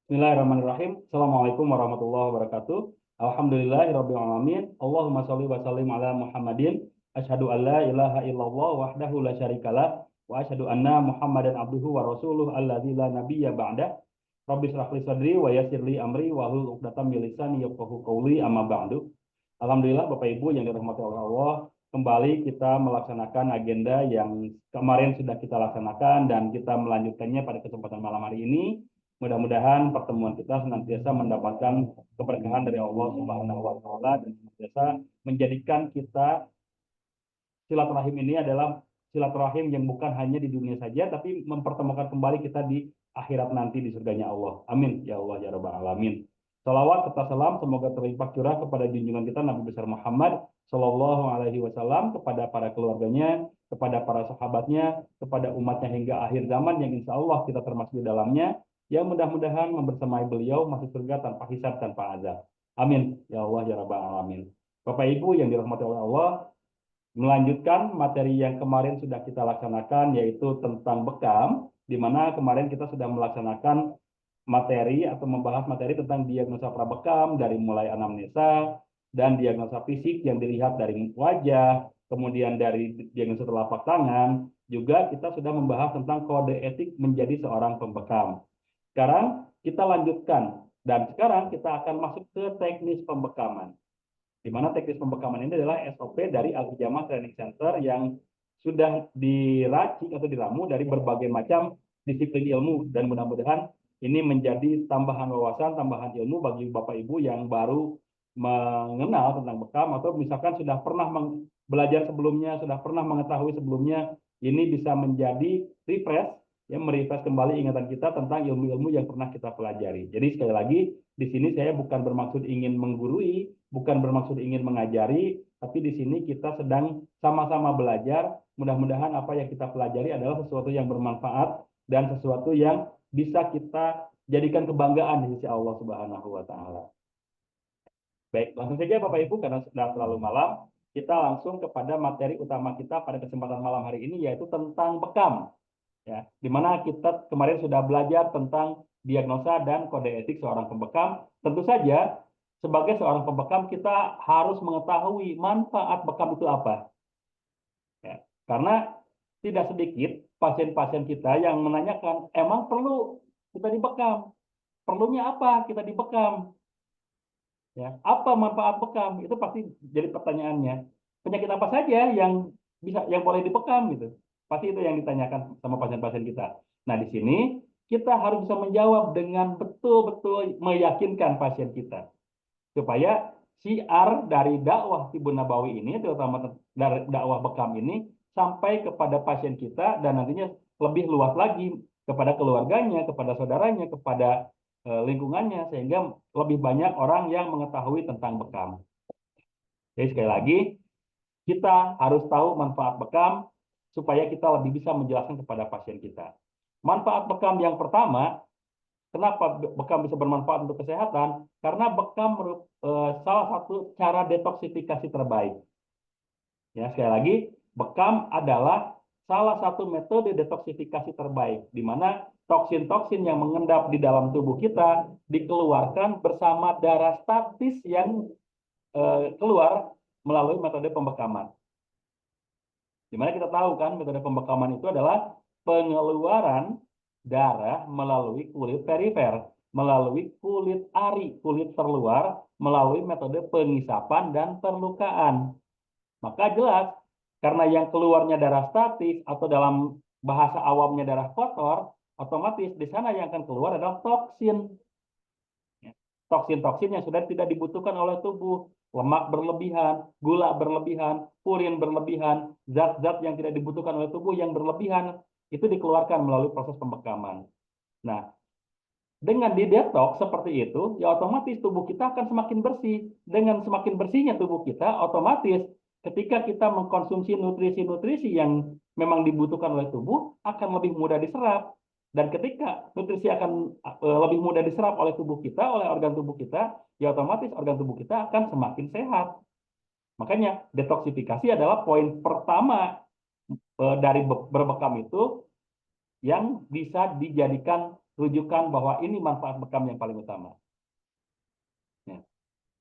Bismillahirrahmanirrahim. Assalamualaikum warahmatullahi wabarakatuh. Alhamdulillahirabbil alamin. Allahumma shalli wa sallim ala Muhammadin. Asyhadu an la ilaha illallah wahdahu la syarikalah wa asyhadu anna Muhammadan abduhu wa rasuluh alladzi la nabiyya ba'da. Rabbi shrah li sadri wa yassir li amri wa hlul 'uqdatam min lisani yafqahu qawli amma ba'du. Alhamdulillah Bapak Ibu yang dirahmati oleh Allah, kembali kita melaksanakan agenda yang kemarin sudah kita laksanakan dan kita melanjutkannya pada kesempatan malam hari ini. Mudah-mudahan pertemuan kita senantiasa mendapatkan keberkahan dari Allah Subhanahu wa taala dan senantiasa menjadikan kita silaturahim ini adalah silaturahim yang bukan hanya di dunia saja tapi mempertemukan kembali kita di akhirat nanti di surganya Allah. Amin ya Allah ya rabbal alamin. Salawat serta salam semoga terlimpah curah kepada junjungan kita Nabi besar Muhammad Shallallahu Alaihi Wasallam, kepada para keluarganya, kepada para sahabatnya, kepada umatnya hingga akhir zaman yang insya Allah kita termasuk di dalamnya, yang mudah-mudahan membersamai beliau masuk surga tanpa hisab, tanpa azab. Amin ya Allah ya rabbal alamin. Bapak Ibu yang dirahmati oleh Allah, melanjutkan materi yang kemarin sudah kita laksanakan, yaitu tentang bekam, di mana kemarin kita sudah melaksanakan materi atau membahas materi tentang diagnosa prabekam dari mulai anamnesa dan diagnosa fisik yang dilihat dari wajah, kemudian dari diagnosa telapak tangan, juga kita sudah membahas tentang kode etik menjadi seorang pembekam. Sekarang kita lanjutkan dan sekarang kita akan masuk ke teknis pembekaman. Di mana teknis pembekaman ini adalah SOP dari Al-Hijamah Training Center yang sudah diracik atau diramu dari berbagai macam disiplin ilmu, dan mudah-mudahan ini menjadi tambahan wawasan, tambahan ilmu bagi Bapak Ibu yang baru mengenal tentang bekam atau misalkan sudah pernah belajar sebelumnya, sudah pernah mengetahui sebelumnya, ini bisa menjadi refresh, ya, merefresh kembali ingatan kita tentang ilmu-ilmu yang pernah kita pelajari. Jadi sekali lagi, di sini saya bukan bermaksud ingin menggurui, bukan bermaksud ingin mengajari, tapi di sini kita sedang sama-sama belajar. Mudah-mudahan apa yang kita pelajari adalah sesuatu yang bermanfaat dan sesuatu yang bisa kita jadikan kebanggaan di sisi Allah Subhanahu wa taala. Baik, langsung saja Bapak Ibu, karena sudah terlalu malam, kita langsung kepada materi utama kita pada kesempatan malam hari ini, yaitu tentang bekam. Ya, di mana kita kemarin sudah belajar tentang diagnosa dan kode etik seorang pembekam. Tentu saja, sebagai seorang pembekam kita harus mengetahui manfaat bekam itu apa. Ya, karena tidak sedikit pasien-pasien kita yang menanyakan, emang perlu kita dibekam? Perlunya apa kita dibekam? Ya, apa manfaat bekam? Itu pasti jadi pertanyaannya. Penyakit apa saja yang boleh dibekam gitu? Pasti itu yang ditanyakan sama pasien-pasien kita. Nah, di sini kita harus bisa menjawab dengan betul-betul meyakinkan pasien kita supaya siar dari dakwah Tibun Nabawi ini, terutama dari dakwah bekam ini, sampai kepada pasien kita dan nantinya lebih luas lagi kepada keluarganya, kepada saudaranya, kepada lingkungannya, sehingga lebih banyak orang yang mengetahui tentang bekam. Jadi sekali lagi, kita harus tahu manfaat bekam supaya kita lebih bisa menjelaskan kepada pasien kita. Manfaat bekam yang pertama, kenapa bekam bisa bermanfaat untuk kesehatan? Karena bekam salah satu cara detoksifikasi terbaik. Ya, sekali lagi, bekam adalah salah satu metode detoksifikasi terbaik, di mana toksin-toksin yang mengendap di dalam tubuh kita dikeluarkan bersama darah statis yang keluar melalui metode pembekaman. Di mana kita tahu kan metode pembekaman itu adalah pengeluaran darah melalui kulit perifer, melalui kulit ari, kulit terluar, melalui metode pengisapan dan perlukaan. Maka jelas, karena yang keluarnya darah statis atau dalam bahasa awamnya darah kotor, otomatis di sana yang akan keluar adalah toksin. Toksin-toksin yang sudah tidak dibutuhkan oleh tubuh, lemak berlebihan, gula berlebihan, purin berlebihan, zat-zat yang tidak dibutuhkan oleh tubuh yang berlebihan, itu dikeluarkan melalui proses pembekaman. Nah, dengan didetoks seperti itu, ya otomatis tubuh kita akan semakin bersih. Dengan semakin bersihnya tubuh kita, otomatis ketika kita mengkonsumsi nutrisi-nutrisi yang memang dibutuhkan oleh tubuh, akan lebih mudah diserap. Dan ketika nutrisi akan lebih mudah diserap oleh tubuh kita, oleh organ tubuh kita, ya otomatis organ tubuh kita akan semakin sehat. Makanya detoksifikasi adalah poin pertama dari berbekam itu, yang bisa dijadikan rujukan bahwa ini manfaat bekam yang paling utama. Ya.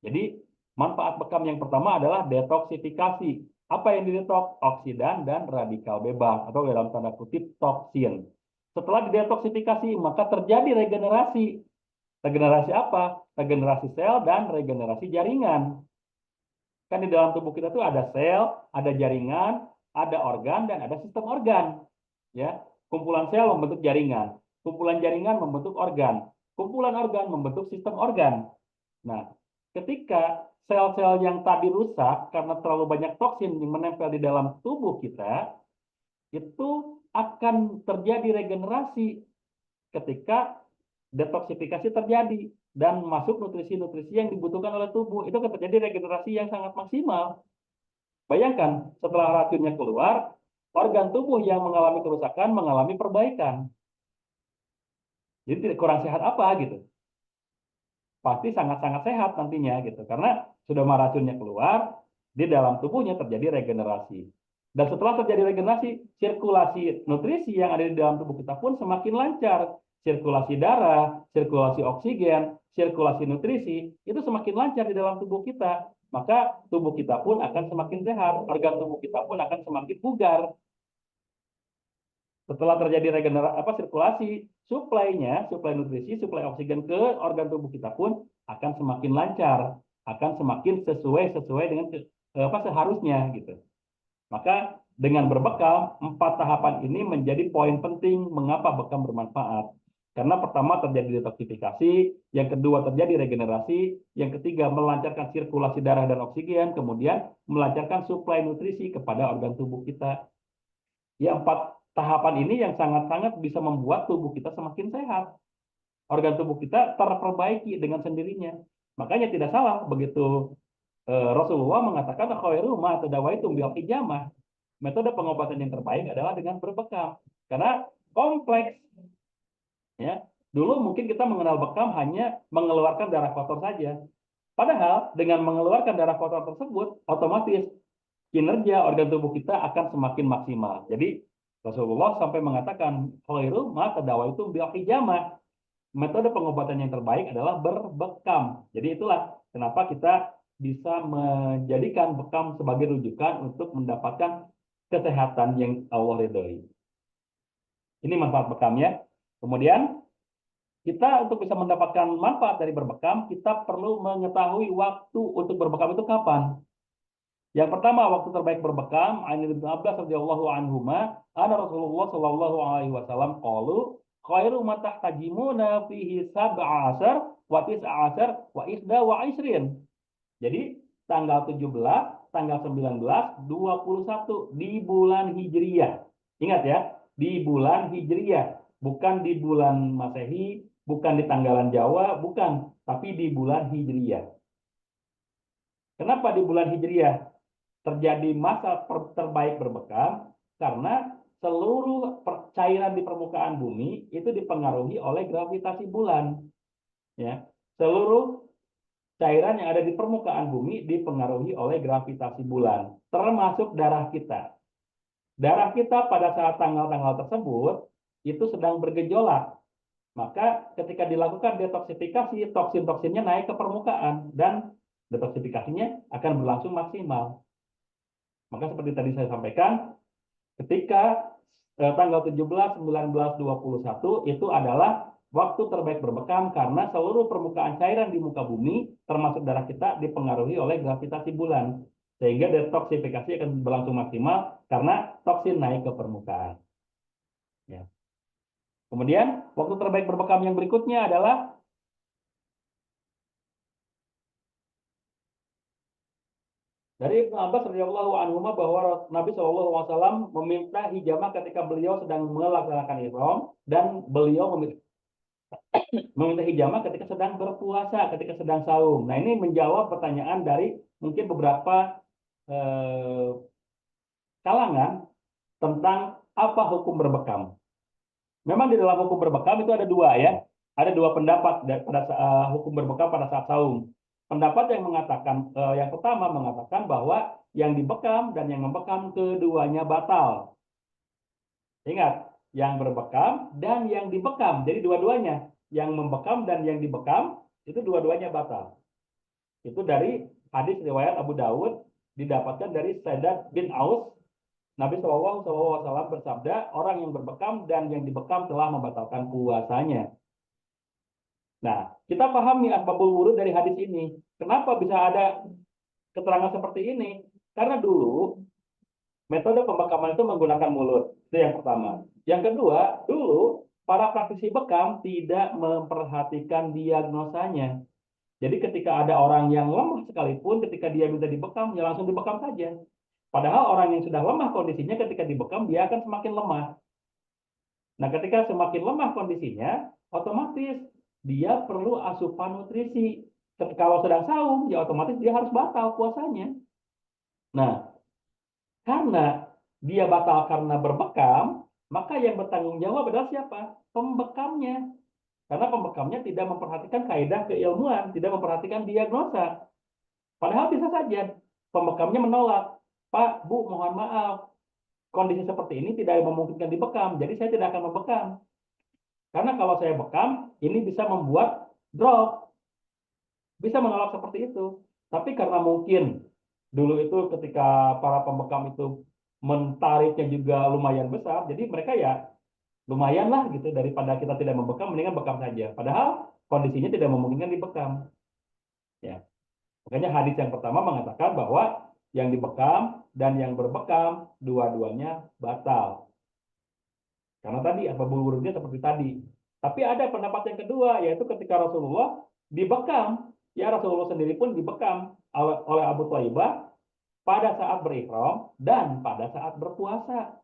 Jadi manfaat bekam yang pertama adalah detoksifikasi. Apa yang didetoks? Oksidan dan radikal bebas atau dalam tanda kutip toksin. Setelah didetoksifikasi maka terjadi regenerasi. Regenerasi apa? Regenerasi sel dan regenerasi jaringan. Kan di dalam tubuh kita tuh ada sel, ada jaringan, ada organ, dan ada sistem organ. Ya, kumpulan sel membentuk jaringan, kumpulan jaringan membentuk organ, kumpulan organ membentuk sistem organ. Nah, ketika sel-sel yang tadi rusak karena terlalu banyak toksin yang menempel di dalam tubuh kita, itu akan terjadi regenerasi ketika detoksifikasi terjadi dan masuk nutrisi-nutrisi yang dibutuhkan oleh tubuh. Itu akan terjadi regenerasi yang sangat maksimal. Bayangkan, setelah racunnya keluar, organ tubuh yang mengalami kerusakan mengalami perbaikan. Jadi kurang sehat apa gitu? Pasti sangat-sangat sehat nantinya gitu. Karena sudah racunnya keluar, di dalam tubuhnya terjadi regenerasi. Dan setelah terjadi regenerasi, sirkulasi nutrisi yang ada di dalam tubuh kita pun semakin lancar. Sirkulasi darah, sirkulasi oksigen, sirkulasi nutrisi, itu semakin lancar di dalam tubuh kita. Maka tubuh kita pun akan semakin sehat, organ tubuh kita pun akan semakin bugar. Setelah terjadi regenerasi sirkulasi, suplai nutrisi, suplai oksigen ke organ tubuh kita pun akan semakin lancar, akan semakin sesuai dengan seharusnya gitu. Maka dengan berbekam, 4 tahapan ini menjadi poin penting mengapa bekam bermanfaat. Karena pertama terjadi detoksifikasi, yang kedua terjadi regenerasi, yang ketiga melancarkan sirkulasi darah dan oksigen, kemudian melancarkan suplai nutrisi kepada organ tubuh kita. Ya, 4 tahapan ini yang sangat-sangat bisa membuat tubuh kita semakin sehat. Organ tubuh kita terperbaiki dengan sendirinya. Makanya tidak salah begitu Rasulullah mengatakan khairu ma tadawaitum bil hijamah. Metode pengobatan yang terbaik adalah dengan berbekam. Karena kompleks. Ya. Dulu mungkin kita mengenal bekam hanya mengeluarkan darah kotor saja. Padahal dengan mengeluarkan darah kotor tersebut, otomatis kinerja organ tubuh kita akan semakin maksimal. Jadi Rasulullah sampai mengatakan khairu ma tadawaitum bil hijamah. Metode pengobatan yang terbaik adalah berbekam. Jadi itulah kenapa kita bisa menjadikan bekam sebagai rujukan untuk mendapatkan kesehatan yang Allah ridhoi. Ini manfaat bekamnya. Kemudian kita untuk bisa mendapatkan manfaat dari berbekam, kita perlu mengetahui waktu untuk berbekam itu kapan. Yang pertama, waktu terbaik berbekam, An Ibnu Abbas radhiyallahu anhuma, ana Rasulullah sallallahu alaihi wasallam qalu khairu ma tahtajimuna fihi 17 wa 19 wa 21. Jadi tanggal 17, tanggal 19, 21 di bulan Hijriyah. Ingat ya, di bulan Hijriyah, bukan di bulan Masehi, bukan di tanggalan Jawa, bukan, tapi di bulan Hijriyah. Kenapa di bulan Hijriyah terjadi masa terbaik berbekam? Karena seluruh cairan di permukaan bumi itu dipengaruhi oleh gravitasi bulan. Ya, seluruh cairan yang ada di permukaan bumi dipengaruhi oleh gravitasi bulan, termasuk darah kita. Darah kita pada saat tanggal-tanggal tersebut itu sedang bergejolak. Maka ketika dilakukan detoksifikasi, toksin-toksinnya naik ke permukaan dan detoksifikasinya akan berlangsung maksimal. Maka seperti tadi saya sampaikan, ketika tanggal 17, 19, 21 itu adalah waktu terbaik berbekam karena seluruh permukaan cairan di muka bumi, termasuk darah kita, dipengaruhi oleh gravitasi bulan. Sehingga detoksifikasi akan berlangsung maksimal karena toksin naik ke permukaan. Ya. Kemudian, waktu terbaik berbekam yang berikutnya adalah dari Ibnu Abbas radhiyallahu anhu bahwa Nabi Shallallahu alaihi wasallam meminta hijamah ketika beliau sedang melaksanakan ihram dan beliau meminta hijamah ketika sedang berpuasa, ketika sedang saum. Nah, ini menjawab pertanyaan dari mungkin beberapa kalangan tentang apa hukum berbekam. Memang di dalam hukum berbekam itu ada dua ya, ada dua pendapat pada hukum berbekam pada saat saum. Pendapat yang mengatakan, yang pertama mengatakan bahwa yang dibekam dan yang membekam keduanya batal. Ingat, yang berbekam dan yang dibekam. Jadi dua-duanya, yang membekam dan yang dibekam itu dua-duanya batal. Itu dari hadis riwayat Abu Dawud, didapatkan dari Saidat bin Aus. Nabi Shallallahu Alaihi Wasallam bersabda, orang yang berbekam dan yang dibekam telah membatalkan puasanya. Nah, kita pahami asbabul wurud dari hadis ini. Kenapa bisa ada keterangan seperti ini? Karena dulu metode pembekaman itu menggunakan mulut. Itu yang pertama. Yang kedua, dulu para praktisi bekam tidak memperhatikan diagnosanya. Jadi ketika ada orang yang lemah sekalipun, ketika dia minta dibekam, ya langsung dibekam saja. Padahal orang yang sudah lemah kondisinya ketika dibekam, dia akan semakin lemah. Nah, ketika semakin lemah kondisinya, otomatis dia perlu asupan nutrisi. Kalau sedang saum, ya otomatis dia harus batal puasanya. Nah, karena dia batal karena berbekam, maka yang bertanggung jawab adalah siapa? Pembekamnya. Karena pembekamnya tidak memperhatikan kaidah keilmuan, tidak memperhatikan diagnosa. Padahal bisa saja pembekamnya menolak, Pak, Bu, mohon maaf, kondisi seperti ini tidak memungkinkan dibekam, jadi saya tidak akan membekam. Karena kalau saya bekam, ini bisa membuat drop, bisa menolak seperti itu. Tapi karena mungkin dulu itu ketika para pembekam itu mentariknya juga lumayan besar, jadi mereka ya lumayan lah gitu, daripada kita tidak membekam, mendingan bekam saja. Padahal kondisinya tidak memungkinkan dibekam. Ya, makanya hadis yang pertama mengatakan bahwa yang dibekam dan yang berbekam dua-duanya batal. Karena tadi asbabul wurudnya seperti tadi. Tapi ada pendapat yang kedua, yaitu ketika Rasulullah dibekam, ya Rasulullah sendiri pun dibekam oleh Abu Thaibah pada saat berihram dan pada saat berpuasa.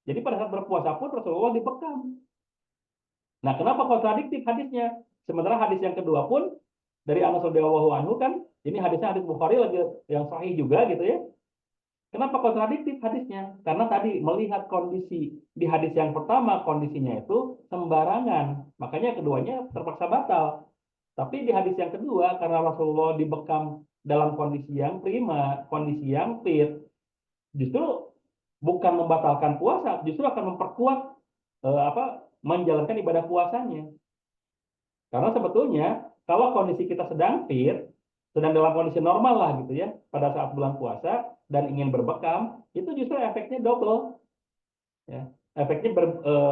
Jadi pada saat berpuasa pun Rasulullah dibekam. Nah, kenapa kontradiktif hadisnya? Sementara hadis yang kedua pun dari Anas radhiyallahu anhu kan, ini hadisnya hadis Bukhari lagi yang sahih juga gitu ya. Kenapa kontradiktif hadisnya? Karena tadi melihat kondisi di hadis yang pertama kondisinya itu sembarangan, makanya keduanya terpaksa batal. Tapi di hadis yang kedua karena Rasulullah dibekam dalam kondisi yang prima, kondisi yang fit, justru bukan membatalkan puasa, justru akan memperkuat menjalankan ibadah puasanya. Karena sebetulnya kalau kondisi kita sedang fit, sedang dalam kondisi normal lah gitu ya, pada saat bulan puasa dan ingin berbekam, itu justru efeknya double, ya. Efeknya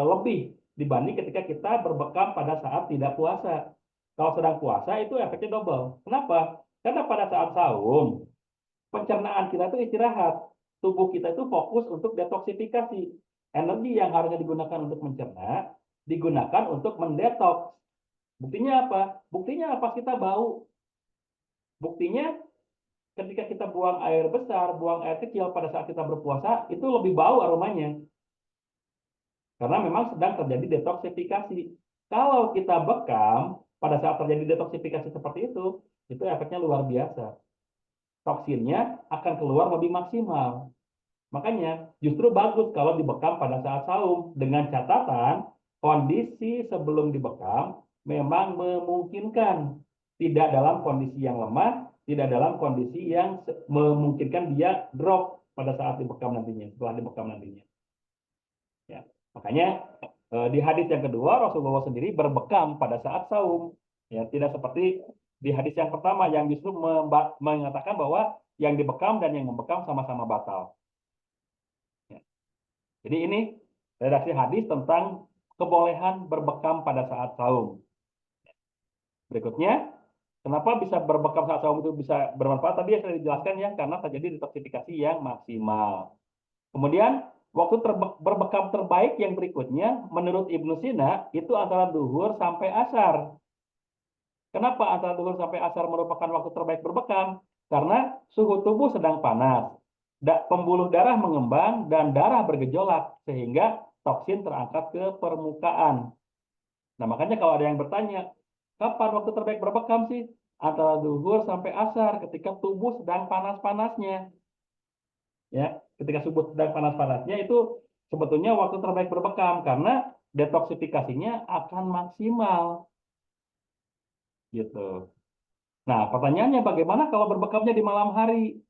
lebih dibanding ketika kita berbekam pada saat tidak puasa. Kalau sedang puasa itu efeknya double. Kenapa? Karena pada saat saum, pencernaan kita itu istirahat, tubuh kita itu fokus untuk detoksifikasi. Energi yang harusnya digunakan untuk mencerna, digunakan untuk mendetoks. Buktinya apa? Buktinya apa? Kita bau. Buktinya ketika kita buang air besar, buang air kecil pada saat kita berpuasa, itu lebih bau aromanya. Karena memang sedang terjadi detoksifikasi. Kalau kita bekam, pada saat terjadi detoksifikasi seperti itu efeknya luar biasa. Toksinnya akan keluar lebih maksimal. Makanya justru bagus kalau dibekam pada saat saum. Dengan catatan, kondisi sebelum dibekam memang memungkinkan. Tidak dalam kondisi yang lemah, tidak dalam kondisi yang memungkinkan dia drop pada saat dibekam nantinya, setelah dibekam nantinya. Ya. Makanya di hadis yang kedua Rasulullah sendiri berbekam pada saat saum. Ya, tidak seperti di hadis yang pertama yang justru mengatakan bahwa yang dibekam dan yang membekam sama-sama batal. Ya. Jadi ini redaksi hadis tentang kebolehan berbekam pada saat saum. Berikutnya, kenapa bisa berbekam saat saum itu bisa bermanfaat? Tadi sudah dijelaskan ya, karena terjadi detoksifikasi yang maksimal. Kemudian, waktu berbekam terbaik yang berikutnya, menurut Ibnu Sina, itu antara duhur sampai asar. Kenapa antara duhur sampai asar merupakan waktu terbaik berbekam? Karena suhu tubuh sedang panas, pembuluh darah mengembang, dan darah bergejolak, sehingga toksin terangkat ke permukaan. Nah, makanya kalau ada yang bertanya, kapan waktu terbaik berbekam sih? Antara duhur sampai asar, ketika tubuh sedang panas-panasnya. Ya, ketika tubuh sedang panas-panasnya itu sebetulnya waktu terbaik berbekam karena detoksifikasinya akan maksimal. Gitu. Nah, pertanyaannya bagaimana kalau berbekamnya di malam hari?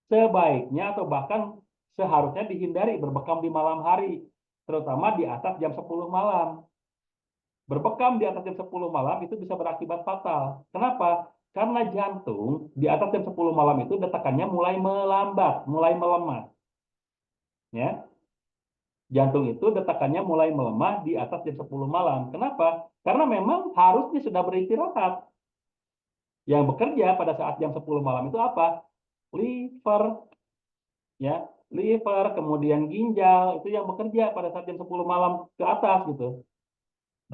Sebaiknya atau bahkan seharusnya dihindari berbekam di malam hari. terutama di atas jam 10 malam. Berbekam di atas jam 10 malam itu bisa berakibat fatal. Kenapa? Karena jantung di atas jam 10 malam itu detakannya mulai melambat, mulai melemah. Ya, jantung itu detakannya mulai melemah di atas jam 10 malam. Kenapa? Karena memang harusnya sudah beristirahat. Yang bekerja pada saat jam 10 malam itu apa? Liver, ya, liver, kemudian ginjal, itu yang bekerja pada saat jam 10 malam ke atas gitu.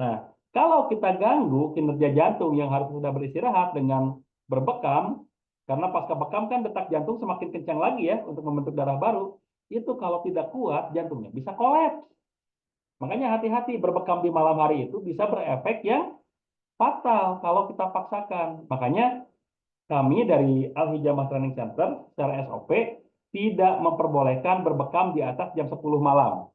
Nah, kalau kita ganggu kinerja jantung yang harus sudah beristirahat dengan berbekam, karena pasca bekam kan detak jantung semakin kencang lagi ya untuk membentuk darah baru, itu kalau tidak kuat jantungnya bisa kolaps. Makanya hati-hati, berbekam di malam hari itu bisa berefek yang fatal kalau kita paksakan. Makanya kami dari Al Hijamah Training Center secara SOP tidak memperbolehkan berbekam di atas jam 10 malam.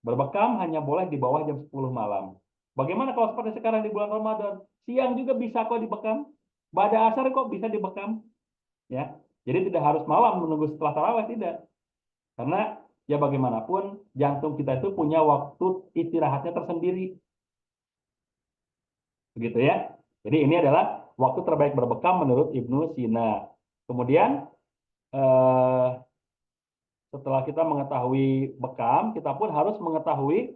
Berbekam hanya boleh di bawah jam 10 malam. Bagaimana kalau seperti sekarang di bulan Ramadan? Siang juga bisa kok dibekam. Pada asar kok bisa dibekam. Ya, jadi tidak harus malam menunggu setelah tarawih, tidak. Karena ya bagaimanapun jantung kita itu punya waktu istirahatnya tersendiri. Begitu ya. Jadi ini adalah waktu terbaik berbekam menurut Ibnu Sina. Kemudian eh, setelah kita mengetahui bekam, kita pun harus mengetahui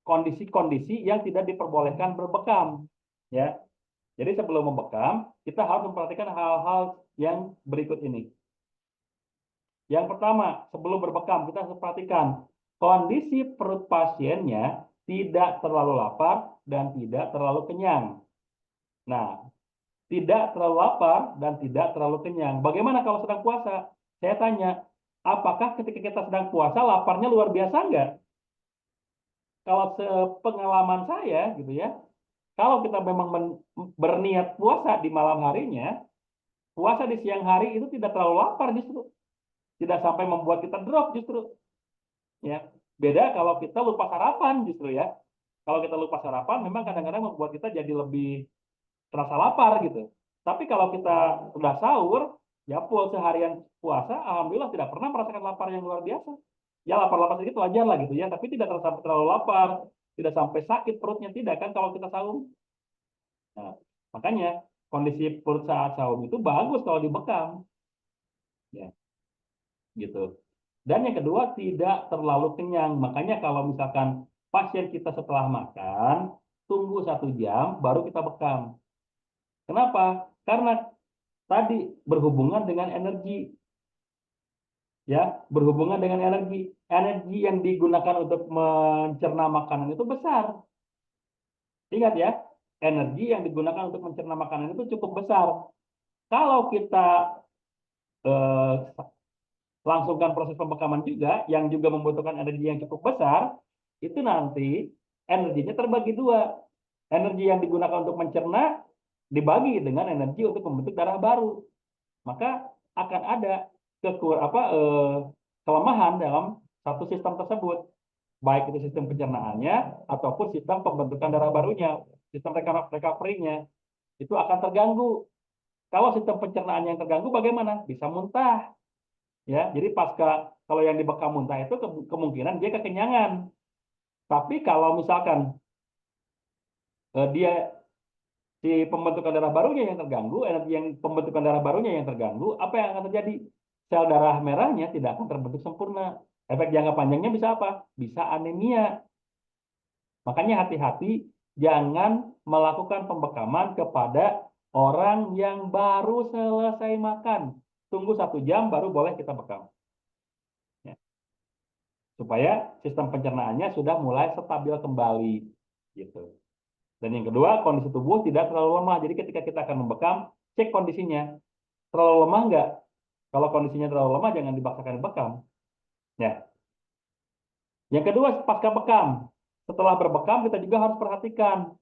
kondisi-kondisi yang tidak diperbolehkan berbekam. Ya, jadi sebelum membekam, kita harus memperhatikan hal-hal yang berikut ini. Yang pertama, sebelum berbekam, kita harus perhatikan kondisi perut pasiennya tidak terlalu lapar dan tidak terlalu kenyang. Nah, tidak terlalu lapar dan tidak terlalu kenyang. Bagaimana kalau sedang puasa? Saya tanya, apakah ketika kita sedang puasa laparnya luar biasa enggak? Kalau sepengalaman saya gitu ya, kalau kita memang berniat puasa di malam harinya, puasa di siang hari itu tidak terlalu lapar justru, tidak sampai membuat kita drop justru. Ya, beda kalau kita lupa sarapan justru ya. Kalau kita lupa sarapan, memang kadang-kadang membuat kita jadi lebih terasa lapar gitu. Tapi kalau kita sudah sahur, ya full seharian puasa, alhamdulillah tidak pernah merasakan lapar yang luar biasa. Ya lapar-lapar sedikit wajar lah gitu ya, tapi tidak terlalu lapar, tidak sampai sakit perutnya, tidak kan kalau kita sahur. Nah, makanya kondisi perut saat sahur itu bagus kalau dibekam, ya gitu. Dan yang kedua tidak terlalu kenyang. Makanya kalau misalkan pasien kita setelah makan, tunggu 1 jam baru kita bekam. Kenapa? Karena tadi berhubungan dengan energi, ya berhubungan dengan energi yang digunakan untuk mencerna makanan itu besar. Ingat ya, energi yang digunakan untuk mencerna makanan itu cukup besar. Kalau kita eh, langsungkan proses pembekaman juga yang juga membutuhkan energi yang cukup besar, itu nanti energinya terbagi dua. Energi yang digunakan untuk mencerna dibagi dengan energi untuk membentuk darah baru. Maka akan ada kelemahan dalam satu sistem tersebut, baik itu sistem pencernaannya ataupun sistem pembentukan darah barunya, sistem recovery-nya itu akan terganggu. Kalau sistem pencernaannya yang terganggu, bagaimana? Bisa muntah, ya. Jadi kalau yang dibekam muntah itu kemungkinan dia kekenyangan. Tapi kalau misalkan dia si pembentukan darah barunya yang terganggu, energi yang pembentukan darah barunya yang terganggu, apa yang akan terjadi? Sel darah merahnya tidak akan terbentuk sempurna. Efek jangka panjangnya bisa apa? Bisa anemia. Makanya hati-hati jangan melakukan pembekaman kepada orang yang baru selesai makan. Tunggu 1 jam baru boleh kita bekam. Ya. Supaya sistem pencernaannya sudah mulai stabil kembali. Gitu. Dan yang kedua, kondisi tubuh tidak terlalu lemah. Jadi ketika kita akan membekam, cek kondisinya. Terlalu lemah enggak? Kalau kondisinya terlalu lemah, jangan dipaksakan bekam. Ya. Yang kedua, pasca bekam. Setelah berbekam, kita juga harus perhatikan.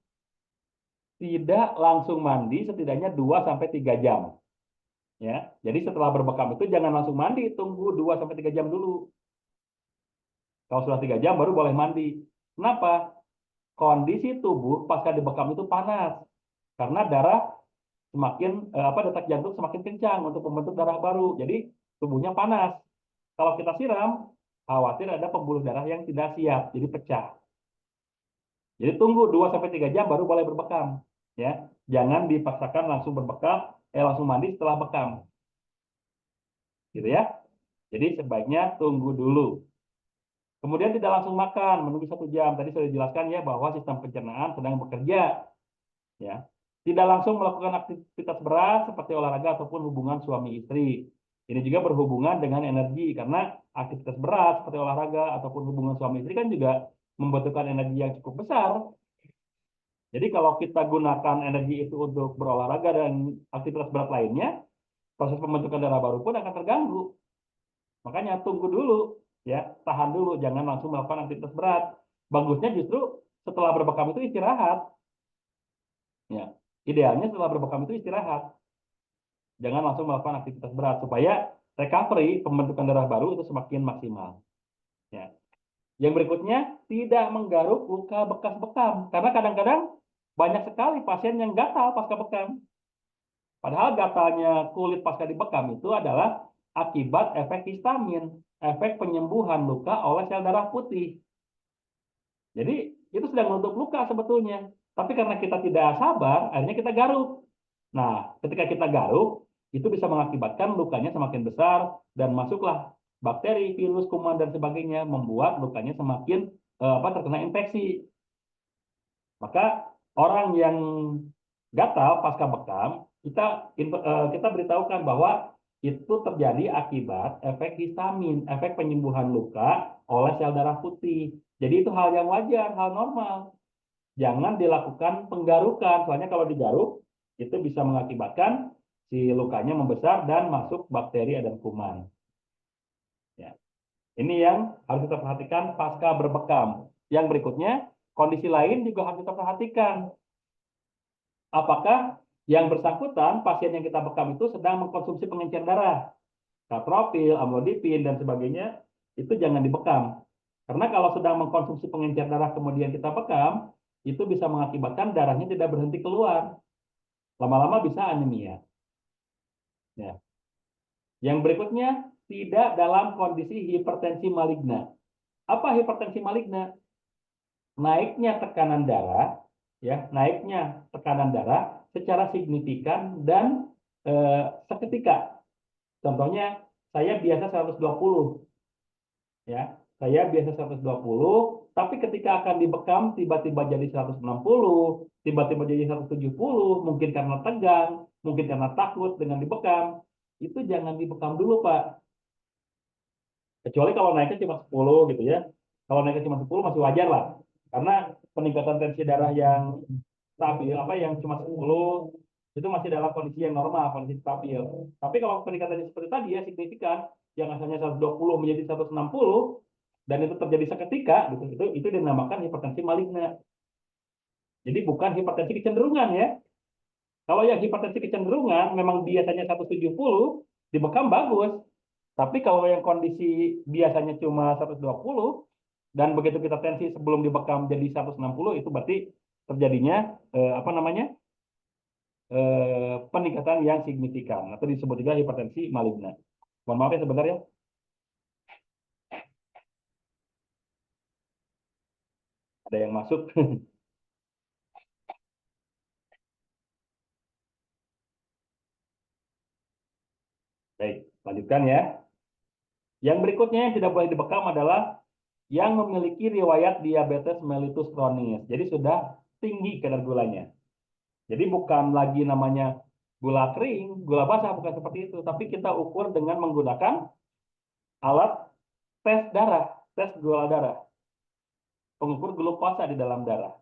Tidak langsung mandi setidaknya 2 sampai 3 jam. Ya. Jadi setelah berbekam itu jangan langsung mandi, tunggu 2 sampai 3 jam dulu. Kalau sudah 3 jam baru boleh mandi. Kenapa? Kondisi tubuh pasca dibekam itu panas. Karena darah semakin detak jantung semakin kencang untuk membentuk darah baru. Jadi tubuhnya panas. Kalau kita siram, khawatir ada pembuluh darah yang tidak siap, jadi pecah. Jadi tunggu 2 sampai 3 jam baru boleh berbekam, ya. Jangan dipaksakan langsung berbekam, langsung mandi setelah bekam, gitu ya. Jadi sebaiknya tunggu dulu. Kemudian tidak langsung makan, menunggu 1 jam. Tadi sudah dijelaskan ya bahwa sistem pencernaan sedang bekerja, ya. Tidak langsung melakukan aktivitas berat seperti olahraga ataupun hubungan suami istri. Ini juga berhubungan dengan energi karena aktivitas berat seperti olahraga ataupun hubungan suami istri kan juga membutuhkan energi yang cukup besar. Jadi kalau kita gunakan energi itu untuk berolahraga dan aktivitas berat lainnya, proses pembentukan darah baru pun akan terganggu. Makanya tunggu dulu, ya, tahan dulu, jangan langsung melakukan aktivitas berat. Bagusnya justru setelah berbekam itu istirahat. Ya, idealnya setelah berbekam itu istirahat. Jangan langsung melakukan aktivitas berat supaya recovery pembentukan darah baru itu semakin maksimal. Ya. Yang berikutnya, tidak menggaruk luka bekas bekam. Karena kadang-kadang banyak sekali pasien yang gatal pasca bekam. Padahal gatalnya kulit pasca dibekam itu adalah akibat efek histamin, efek penyembuhan luka oleh sel darah putih. Jadi itu sedang menutup luka sebetulnya. Tapi karena kita tidak sabar, akhirnya kita garuk. Nah, ketika kita garuk, itu bisa mengakibatkan lukanya semakin besar dan masuklah bakteri, virus, kuman dan sebagainya, membuat lukanya semakin terkena infeksi. Maka orang yang gatal pasca bekam, kita beritahukan bahwa itu terjadi akibat efek histamin, efek penyembuhan luka oleh sel darah putih. Jadi itu hal yang wajar, hal normal. Jangan dilakukan penggarukan, soalnya kalau digaruk itu bisa mengakibatkan si lukanya membesar dan masuk bakteri dan kuman. Ya. Ini yang harus kita perhatikan pasca berbekam. Yang berikutnya, kondisi lain juga harus kita perhatikan. Apakah yang bersangkutan, pasien yang kita bekam itu sedang mengkonsumsi pengencer darah, kaprofil, amlodipin, dan sebagainya, itu jangan dibekam. Karena kalau sedang mengkonsumsi pengencer darah kemudian kita bekam, itu bisa mengakibatkan darahnya tidak berhenti keluar. Lama-lama bisa anemia. Ya. Yang berikutnya, tidak dalam kondisi hipertensi maligna. Apa hipertensi maligna? Naiknya tekanan darah, ya, naiknya tekanan darah secara signifikan dan seketika. Contohnya, saya biasa 120, ya. Saya biasa 120, tapi ketika akan dibekam tiba-tiba jadi 160, tiba-tiba jadi 170, mungkin karena tegang, mungkin karena takut dengan dibekam. Itu jangan dibekam dulu, Pak. Kecuali kalau naiknya cuma 10 gitu ya. Kalau naiknya cuma 10 masih wajar lah. Karena peningkatan tensi darah yang stabil, yang cuma 10, itu masih dalam kondisi yang normal, kondisi stabil. Tapi kalau peningkatannya seperti tadi ya, signifikan, yang asalnya 120 menjadi 160, dan itu terjadi seketika, gitu, itu dinamakan hipertensi maligna. Jadi bukan hipertensi kecenderungan ya. Kalau yang hipertensi kecenderungan memang biasanya 170, dibekam bagus. Tapi kalau yang kondisi biasanya cuma 120 dan begitu kita tensi sebelum dibekam jadi 160, itu berarti terjadinya peningkatan yang signifikan atau disebut juga hipertensi maligna. Mohon maaf ya sebentar ya. Ada yang masuk. Baik, lanjutkan ya. Yang berikutnya yang tidak boleh dibekam adalah yang memiliki riwayat diabetes mellitus kronis. Jadi sudah tinggi kadar gulanya. Jadi bukan lagi namanya gula kering, gula basah, bukan seperti itu. Tapi kita ukur dengan menggunakan alat tes darah, tes gula darah. Pengukur glukosa di dalam darah.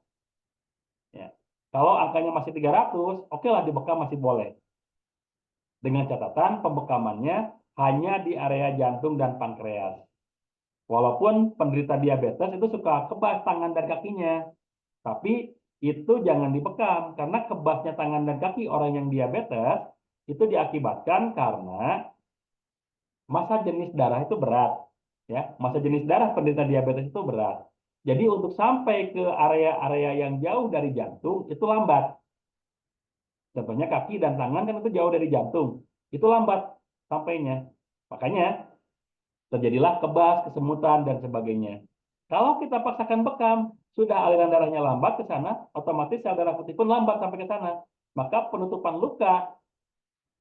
Ya. Kalau angkanya masih 300, oke lah dibekam masih boleh. Dengan catatan pembekamannya hanya di area jantung dan pankreas. Walaupun penderita diabetes itu suka kebas tangan dan kakinya, tapi itu jangan dibekam karena kebasnya tangan dan kaki orang yang diabetes itu diakibatkan karena massa jenis darah itu berat, ya. Massa jenis darah penderita diabetes itu berat. Jadi untuk sampai ke area-area yang jauh dari jantung itu lambat. Contohnya kaki dan tangan kan itu jauh dari jantung, itu lambat sampainya. Makanya terjadilah kebas, kesemutan, dan sebagainya. Kalau kita paksakan bekam, sudah aliran darahnya lambat ke sana, otomatis sel darah putih pun lambat sampai ke sana. Maka penutupan luka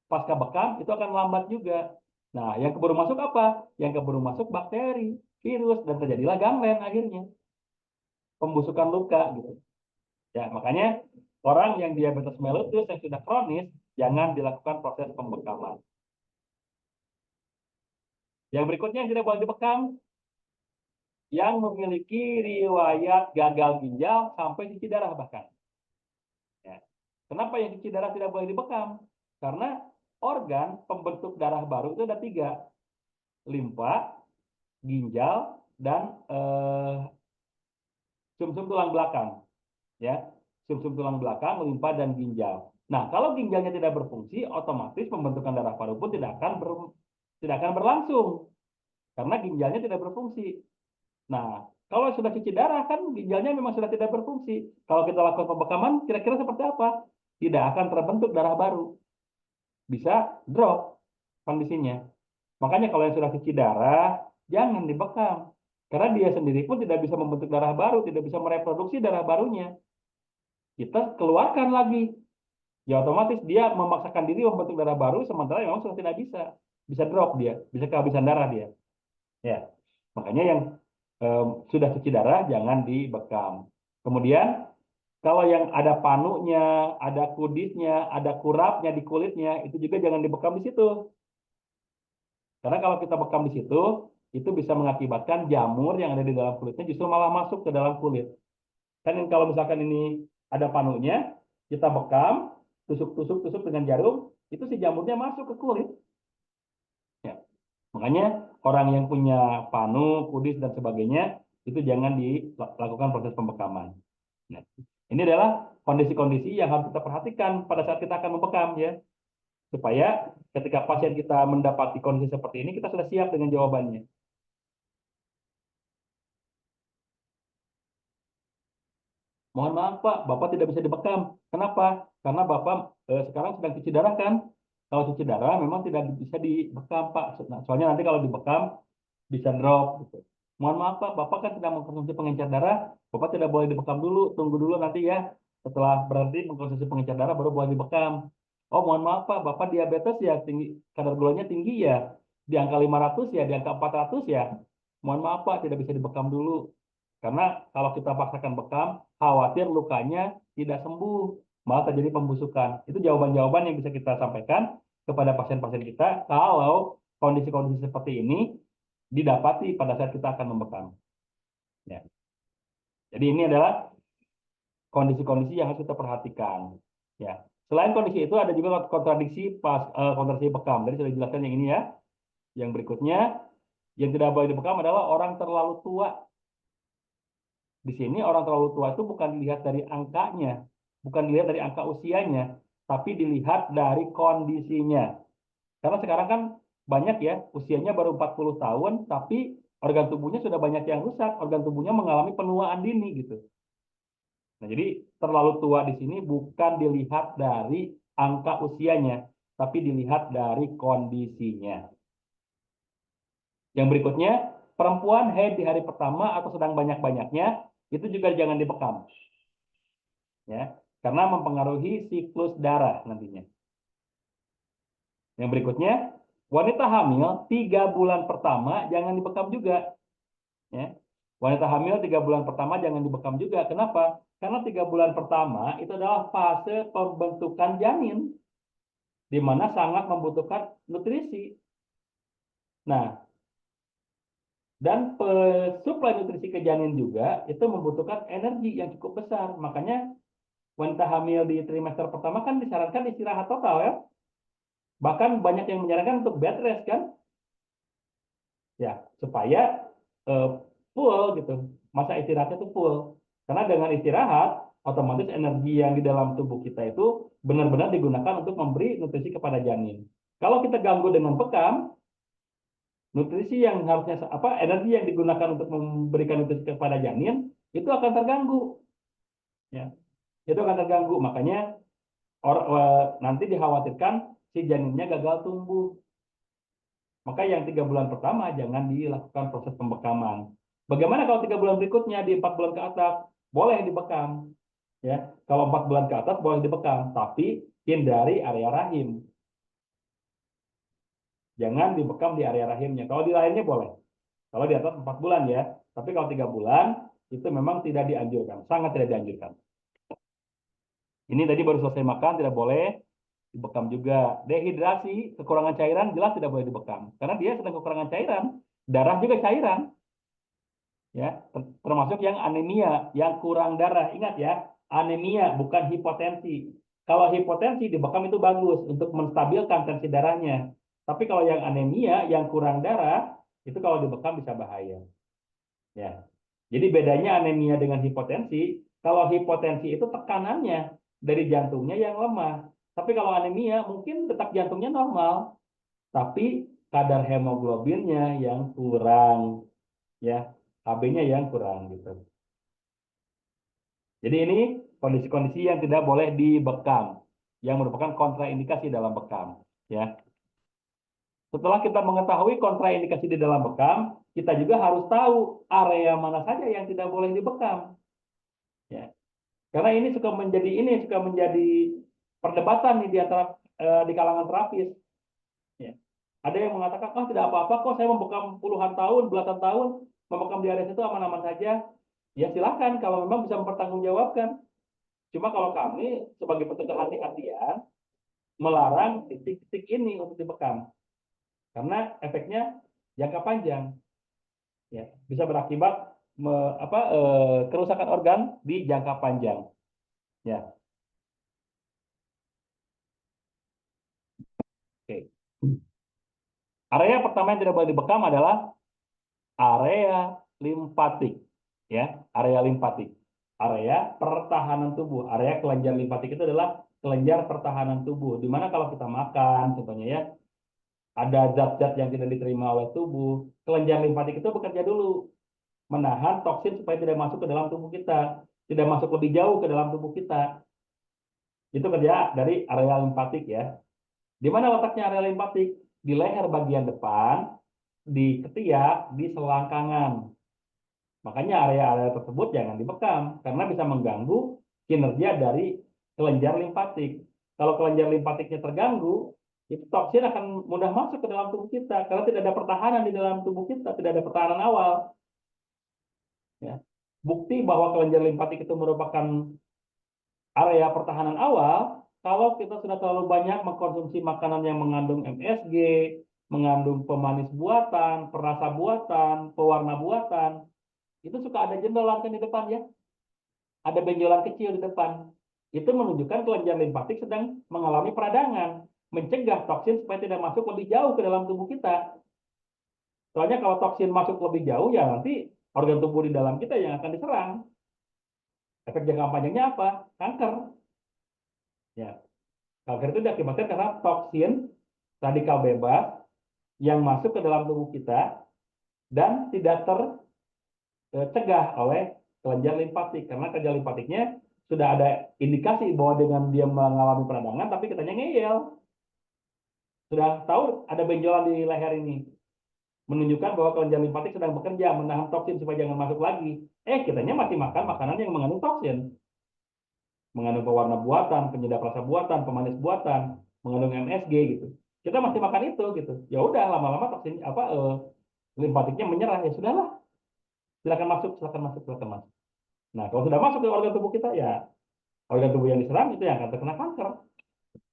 pasca bekam itu akan lambat juga. Nah, yang keburu masuk apa? Yang keburu masuk bakteri, virus, dan terjadilah gangren akhirnya, pembusukan luka gitu. Ya, makanya orang yang diabetes mellitus yang sudah kronis jangan dilakukan proses pembekaman. Yang berikutnya yang tidak boleh dibekam, yang memiliki riwayat gagal ginjal sampai cuci darah bahkan. Ya. Kenapa yang cuci darah tidak boleh dibekam? Karena organ pembentuk darah baru itu ada 3, limfa, ginjal, dan sumsum tulang belakang. Ya, sumsum tulang belakang, limfa, dan ginjal. Nah, kalau ginjalnya tidak berfungsi, otomatis pembentukan darah baru pun tidak akan berlangsung karena ginjalnya tidak berfungsi. Nah, kalau sudah cuci darah kan ginjalnya memang sudah tidak berfungsi. Kalau kita lakukan pembekaman, kira-kira seperti apa? Tidak akan terbentuk darah baru. Bisa drop kondisinya. Makanya kalau yang sudah cuci darah, jangan dibekam. Karena dia sendiri pun tidak bisa membentuk darah baru, tidak bisa mereproduksi darah barunya. Kita keluarkan lagi. Ya otomatis dia memaksakan diri membentuk darah baru, sementara memang sudah tidak bisa. Bisa drop dia, bisa kehabisan darah dia. Ya, makanya yang sudah cuci darah jangan dibekam. Kemudian kalau yang ada panunya, ada kudisnya, ada kurapnya di kulitnya, itu juga jangan dibekam di situ. Karena kalau kita bekam di situ, itu bisa mengakibatkan jamur yang ada di dalam kulitnya justru malah masuk ke dalam kulit. Kan kalau misalkan ini ada panunya, kita bekam, tusuk dengan jarum, itu si jamurnya masuk ke kulit. Ya. Makanya orang yang punya panu, kudis, dan sebagainya, itu jangan dilakukan proses pembekaman. Nah, ini adalah kondisi-kondisi yang harus kita perhatikan pada saat kita akan membekam ya, supaya ketika pasien kita mendapati kondisi seperti ini, kita sudah siap dengan jawabannya. Mohon maaf Pak, Bapak tidak bisa dibekam. Kenapa? Karena Bapak sekarang sedang cuci darah kan? Kalau cuci darah memang tidak bisa dibekam Pak. Nah, soalnya nanti kalau dibekam bisa drop. Gitu. Mohon maaf Pak, Bapak kan sedang mengkonsumsi pengencer darah, Bapak tidak boleh dibekam dulu, tunggu dulu nanti ya. Setelah berhenti mengkonsumsi pengencer darah baru boleh dibekam. Oh mohon maaf Pak, Bapak diabetes ya, tinggi, kadar gulanya tinggi ya, di angka 500 ya, di angka 400 ya. Mohon maaf Pak, tidak bisa dibekam dulu. Karena kalau kita paksakan bekam, khawatir lukanya tidak sembuh, malah terjadi pembusukan. Itu jawaban-jawaban yang bisa kita sampaikan kepada pasien-pasien kita kalau kondisi-kondisi seperti ini didapati pada saat kita akan membekam. Ya. Jadi ini adalah kondisi-kondisi yang harus kita perhatikan. Ya. Selain kondisi itu ada juga kontradiksi bekam. Tadi sudah dijelaskan yang ini ya. Yang berikutnya yang tidak boleh dibekam adalah orang terlalu tua. Di sini orang terlalu tua itu bukan dilihat dari angkanya, bukan dilihat dari angka usianya, tapi dilihat dari kondisinya. Karena sekarang kan banyak ya, usianya baru 40 tahun, tapi organ tubuhnya sudah banyak yang rusak, organ tubuhnya mengalami penuaan dini gitu. Nah, jadi terlalu tua di sini bukan dilihat dari angka usianya, tapi dilihat dari kondisinya. Yang berikutnya, perempuan haid di hari pertama atau sedang banyak-banyaknya, itu juga jangan dibekam. Ya, karena mempengaruhi siklus darah nantinya. Yang berikutnya, wanita hamil 3 bulan pertama jangan dibekam juga. Ya. Wanita hamil 3 bulan pertama jangan dibekam juga. Kenapa? Karena 3 bulan pertama itu adalah fase pembentukan janin, di mana sangat membutuhkan nutrisi. Nah, dan suplai nutrisi ke janin juga itu membutuhkan energi yang cukup besar. Makanya wanita hamil di trimester pertama kan disarankan istirahat total ya. Bahkan banyak yang menyarankan untuk bed rest kan, ya supaya eh, full gitu, masa istirahatnya itu full. Karena dengan istirahat, otomatis energi yang di dalam tubuh kita itu benar-benar digunakan untuk memberi nutrisi kepada janin. Kalau kita ganggu dengan bekam, nutrisi yang harusnya energi yang digunakan untuk memberikan nutrisi kepada janin itu akan terganggu, ya. Itu akan terganggu. Makanya nanti dikhawatirkan si janinnya gagal tumbuh. Maka yang 3 bulan pertama jangan dilakukan proses pembekaman. Bagaimana kalau 3 bulan berikutnya di 4 bulan ke atas? Boleh dibekam. Ya, kalau 4 bulan ke atas boleh dibekam, tapi hindari area rahim. Jangan dibekam di area rahimnya. Kalau di lainnya boleh. Kalau di atas 4 bulan ya. Tapi kalau 3 bulan itu memang tidak dianjurkan, sangat tidak dianjurkan. Ini tadi baru selesai makan, tidak boleh dibekam juga. Dehidrasi, kekurangan cairan jelas tidak boleh dibekam. Karena dia sedang kekurangan cairan. Darah juga cairan. Ya, termasuk yang anemia, yang kurang darah. Ingat ya, anemia bukan hipotensi. Kalau hipotensi dibekam itu bagus untuk menstabilkan tensi darahnya. Tapi kalau yang anemia, yang kurang darah, itu kalau dibekam bisa bahaya. Ya. Jadi bedanya anemia dengan hipotensi, kalau hipotensi itu tekanannya dari jantungnya yang lemah. Tapi kalau anemia mungkin detak jantungnya normal, tapi kadar hemoglobinnya yang kurang, ya, HB-nya yang kurang gitu. Jadi ini kondisi-kondisi yang tidak boleh dibekam, yang merupakan kontraindikasi dalam bekam, ya. Setelah kita mengetahui kontraindikasi di dalam bekam, kita juga harus tahu area mana saja yang tidak boleh dibekam, ya. Karena ini suka menjadi perdebatan nih di antara di kalangan terapis. Ya. Ada yang mengatakan, oh tidak apa-apa kok saya membekam puluhan tahun, belasan tahun, membekam di area itu aman-aman saja. Ya silakan kalau memang bisa mempertanggungjawabkan. Cuma kalau kami sebagai petugas hati-hatian melarang titik-titik ini untuk dibekam karena efeknya jangka panjang, ya bisa berakibat kerusakan organ di jangka panjang. Ya, oke. Area pertama yang tidak boleh dibekam adalah area limfatik, ya, area limfatik, area pertahanan tubuh. Area kelenjar limfatik itu adalah kelenjar pertahanan tubuh. Dimana kalau kita makan, contohnya ya, ada zat-zat yang tidak diterima oleh tubuh, kelenjar limfatik itu bekerja dulu, menahan toksin supaya tidak masuk ke dalam tubuh kita, tidak masuk lebih jauh ke dalam tubuh kita. Itu kerja dari area limfatik ya. Di mana letaknya area limfatik? Di leher bagian depan, di ketiak, di selangkangan. Makanya area-area tersebut jangan dibekam karena bisa mengganggu kinerja dari kelenjar limfatik. Kalau kelenjar limfatiknya terganggu, itu toksin akan mudah masuk ke dalam tubuh kita karena tidak ada pertahanan di dalam tubuh kita, tidak ada pertahanan awal. Ya. Bukti bahwa kelenjar limfatik itu merupakan area pertahanan awal kalau kita sudah terlalu banyak mengkonsumsi makanan yang mengandung MSG, mengandung pemanis buatan, perasa buatan, pewarna buatan, itu suka ada jendolan kan di depan ya, ada benjolan kecil di depan. Itu menunjukkan kelenjar limfatik sedang mengalami peradangan, mencegah toksin supaya tidak masuk lebih jauh ke dalam tubuh kita. Soalnya kalau toksin masuk lebih jauh ya nanti organ tubuh di dalam kita yang akan diserang. Efek jangka panjangnya apa? Kanker. Ya, kanker itu diakibatkan karena toksin radikal bebas yang masuk ke dalam tubuh kita dan tidak tercegah oleh kelenjar limfatik karena kelenjar limfatiknya sudah ada indikasi bahwa dengan dia mengalami peradangan tapi katanya ngeyel, sudah tahu ada benjolan di leher ini menunjukkan bahwa kelenjar limfatik sedang bekerja menahan toksin supaya jangan masuk lagi. Kitanya masih makan makanan yang mengandung toksin, mengandung pewarna buatan, penyedap rasa buatan, pemanis buatan, mengandung MSG gitu. Kita masih makan itu gitu. Ya udah lama-lama toksin limfatiknya menyerah, ya sudahlah. Silakan masuk, silakan masuk, silakan masuk. Nah, kalau sudah masuk ke organ tubuh kita ya organ tubuh yang diserang itu yang akan terkena kanker